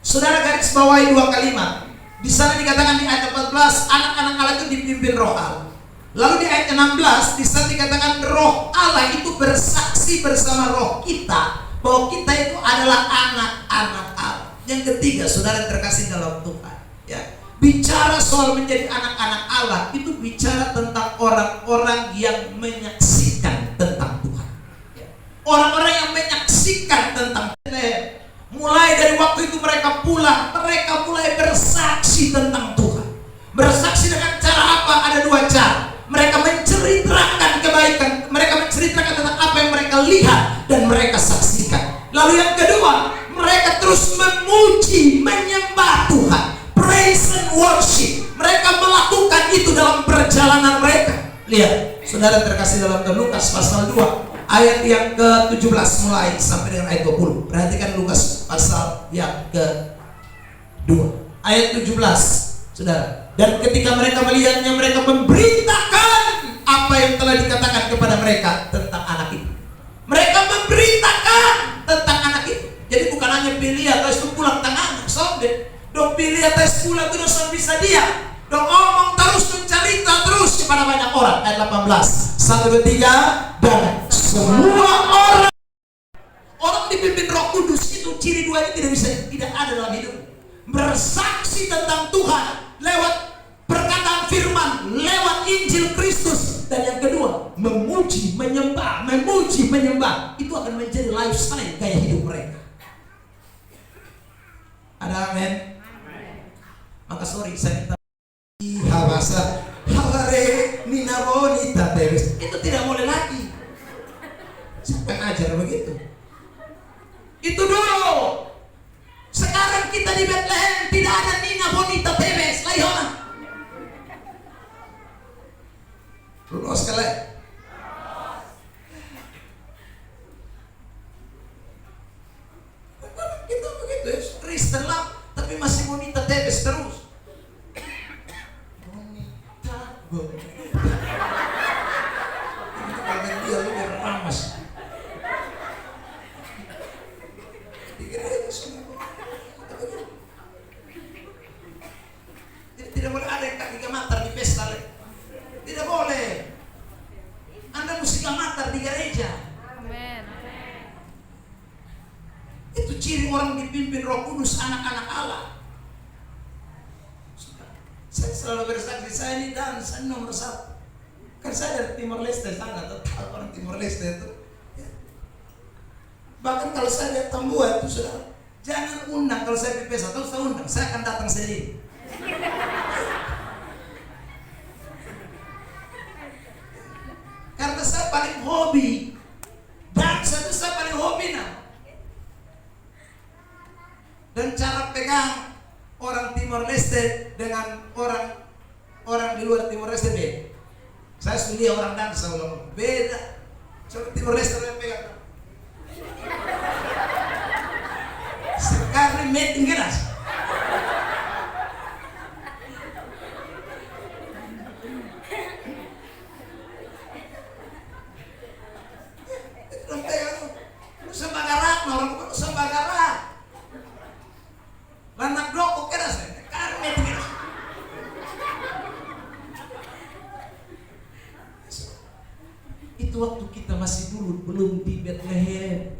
Speaker 1: Saudara garis bawahi dua kalimat. Di sana dikatakan di ayat 14, anak-anak Allah itu dipimpin Roh Allah. Lalu di ayat 16 di sana dikatakan Roh Allah itu bersaksi bersama roh kita bahwa kita itu adalah anak-anak Allah. Yang ketiga, saudara terkasih dalam Tuhan, ya. Bicara soal menjadi anak-anak Allah itu bicara tentang orang-orang yang menyaksikan tentang Tuhan. Ya. Orang-orang yang menyaksikan tentang Tuhan. Mulai dari waktu itu mereka pulang, mereka mulai bersaksi tentang Tuhan. Bersaksi dengan cara apa? Ada dua cara. Mereka menceritakan kebaikan, mereka menceritakan tentang apa yang mereka lihat dan mereka saksikan. Lalu yang kedua, mereka terus memuji, menyembah Tuhan. Praise and worship. Mereka melakukan itu dalam perjalanan mereka. Lihat, saudara terkasih dalam Lukas pasal 2 ayat yang ke-17 mulai sampai dengan ayat 20. Perhatikan Lukas pasal yang ke-2 ayat 17, saudara. Dan ketika mereka melihatnya, mereka memberitakan apa yang telah dikatakan kepada mereka tentang anak itu. Mereka memberitakan tentang anak itu. Jadi bukan hanya pilih atau itu pulang tangan, sobat. Dong pilih atau pulang itu dosa bisa dia. Dong ngomong terus, mencerita terus kepada banyak orang. Ayat 18, 1, 2, 3. Dan semua orang dipimpin Roh Kudus itu ciri dua ini tidak ada dalam hidup. Bersaksi tentang Tuhan lewat perkataan firman, lewat Injil Kristus, dan yang kedua memuji, menyembah, memuji, menyembah. Itu akan menjadi lifestyle gaya hidup mereka. Ada amin? Maka sorry, saya minta bahasa haware ninabonita teres itu tidak boleh lagi. Siapa yang ajar begitu? Itu dulu. Sekarang kita di Bethlehem tidak ada Nina Bonita Tebes, Layona. Lulus kalian. Kita begitu ya, Kristen lah, tapi masih Bonita Tebes terus. Bonita. Ini dia lu ramas. Tidak boleh ada yang kaki gematar di pesta. Tidak boleh. Anda mesti gematar di gereja.
Speaker 2: Amin.
Speaker 1: Itu ciri orang dipimpin Roh Kudus, anak-anak Allah. Saya selalu bersaksi, saya ini dan saya nomor 1. Kan saya dari Timor Leste, sangat tahu orang Timor Leste itu. Ya. Bahkan kalau saya lihat Tambua itu, saudara, jangan undang kalau saya di pesta, terus saya undang, saya akan datang sendiri. Karena saya paling hobi, dansa itu saya paling hobi dan cara pegang orang Timor Leste dengan orang di luar Timor Leste beda. Saya sudah lihat orang dansa ulang beda. Coba Timor Leste yang pegang. Sekali meeting keras. Orang pegang sembagarak, orang pun sembagarak. Lanak doko keras, sekali meeting keras. Itu waktu kita masih dulu belum di Bethlehem.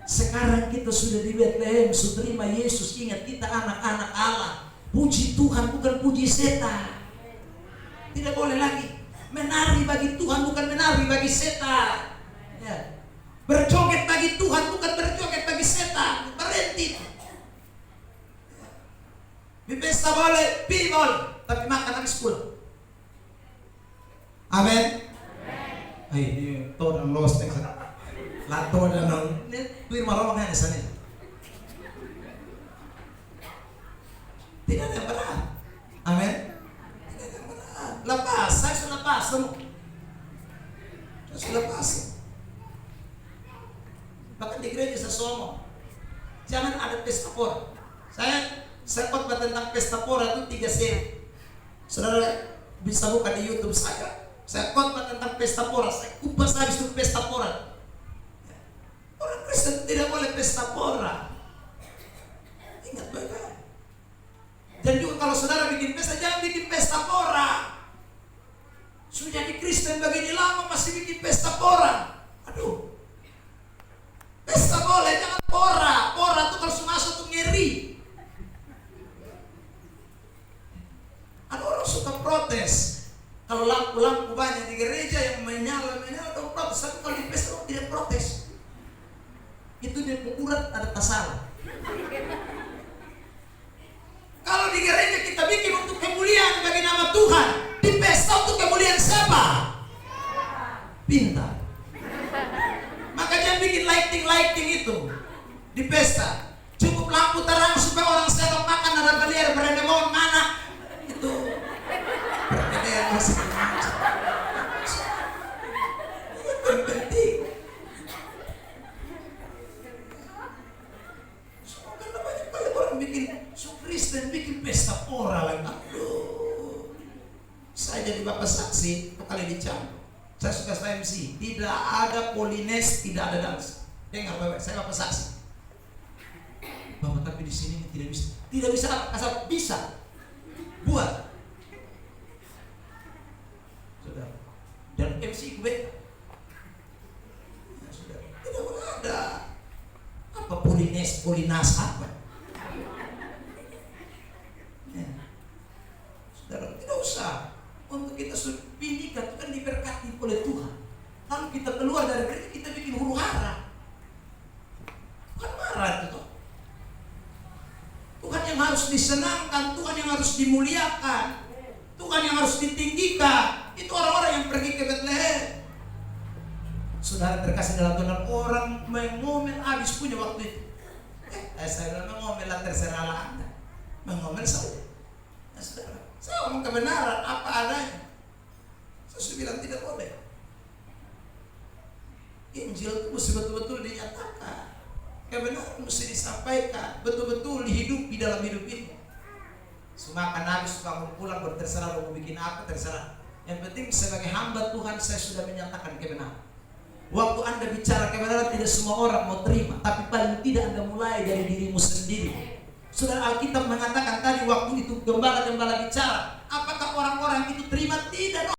Speaker 1: Sekarang kita sudah di Bethlehem, sudah terima Yesus. Ingat, kita anak-anak Allah. Puji Tuhan, bukan puji setan. Tidak boleh lagi menari bagi Tuhan, bukan menari bagi setan. Ya. Berjoget bagi Tuhan, bukan berjoget bagi setan. Berhenti. Di pesta boleh, pi boleh, tapi makan habis pulang. Amin. Ay, todo ang lost next. Lato na nang tuwing marunong yan isa nila. Tidak ada berat. Amin. Tidak ada berat. Lepas, saya sudah lepas semua. Saya sudah lepas. Bahkan di gereja saya ngomong, jangan ada pesta pora. Saya khotbah tentang pesta pora itu 3 seri. Saudara bisa buka di YouTube saya. Saya khotbah tentang pesta pora, saya kupas habis itu pesta pora. Orang Kristen tidak boleh pesta pora. Ingat baik-baik. Dan juga kalau saudara bikin pesta, jangan bikin pesta pora. Sudah jadi Kristen begini lama masih bikin pesta pora. Aduh. Pesta boleh, jangan pora. Pora itu kalau masuk tuh ngeri. Ada orang suka protes. Kalau lampu-lampu banyak di gereja yang menyala dong protes. Tapi kalau di pesta orang tidak protes. Itu dia pengurat ada tasalah. Kalau di gereja kita bikin untuk kemuliaan bagi nama Tuhan, di pesta untuk kemuliaan siapa? Pintar. Maka jangan bikin lighting itu di pesta. Cukup lampu terang supaya orang sedang makan ada beliar berenemon mana itu. Berbeda masih yang penting. Karena banyak orang bikin Kristen bikin pesta pora lagi. Aduh. Saya jadi bapak saksi kali dicampur. Saya suka MC. Tidak ada polines, tidak ada dans. Dengar bapak, saya bapak saksi. Bapak tapi di sini tidak bisa. Tidak bisa asal bisa. Buat. Saudara. Dan MC gue. Ya, saudara. Tidak boleh ada. Apa polines, polinas apa? Ya. Saudara, tidak usah. Untuk kita bindikan itu kan diberkati oleh Tuhan. Lalu kita keluar dari gereja kita bikin huru hara. Bukan marah itu. Tuhan yang harus disenangkan, Tuhan yang harus dimuliakan, Tuhan yang harus ditinggikan. Itu orang-orang yang pergi ke Bethlehem. Saudara terkasih dalam Tuhan, orang mengomel habis punya waktu itu. Saya bilang mengomel lah terserah Anda. Mengomel saja. Nah, saudara, saya ngomong kebenaran apa adanya. Saya sudah bilang tidak boleh. Injil itu mesti betul-betul dinyatakan. Kebenaran mesti disampaikan. Betul-betul dihidupi dalam hidup ini. Semakan habis bangun pulang terserah mau bikin apa terserah. Yang penting sebagai hamba Tuhan saya sudah menyatakan kebenaran. Waktu Anda bicara kebenaran tidak semua orang mau terima. Tapi paling tidak Anda mulai dari dirimu sendiri. Saudara, Alkitab mengatakan tadi waktu itu gembala-gembala bicara, apakah orang-orang itu terima? Tidak.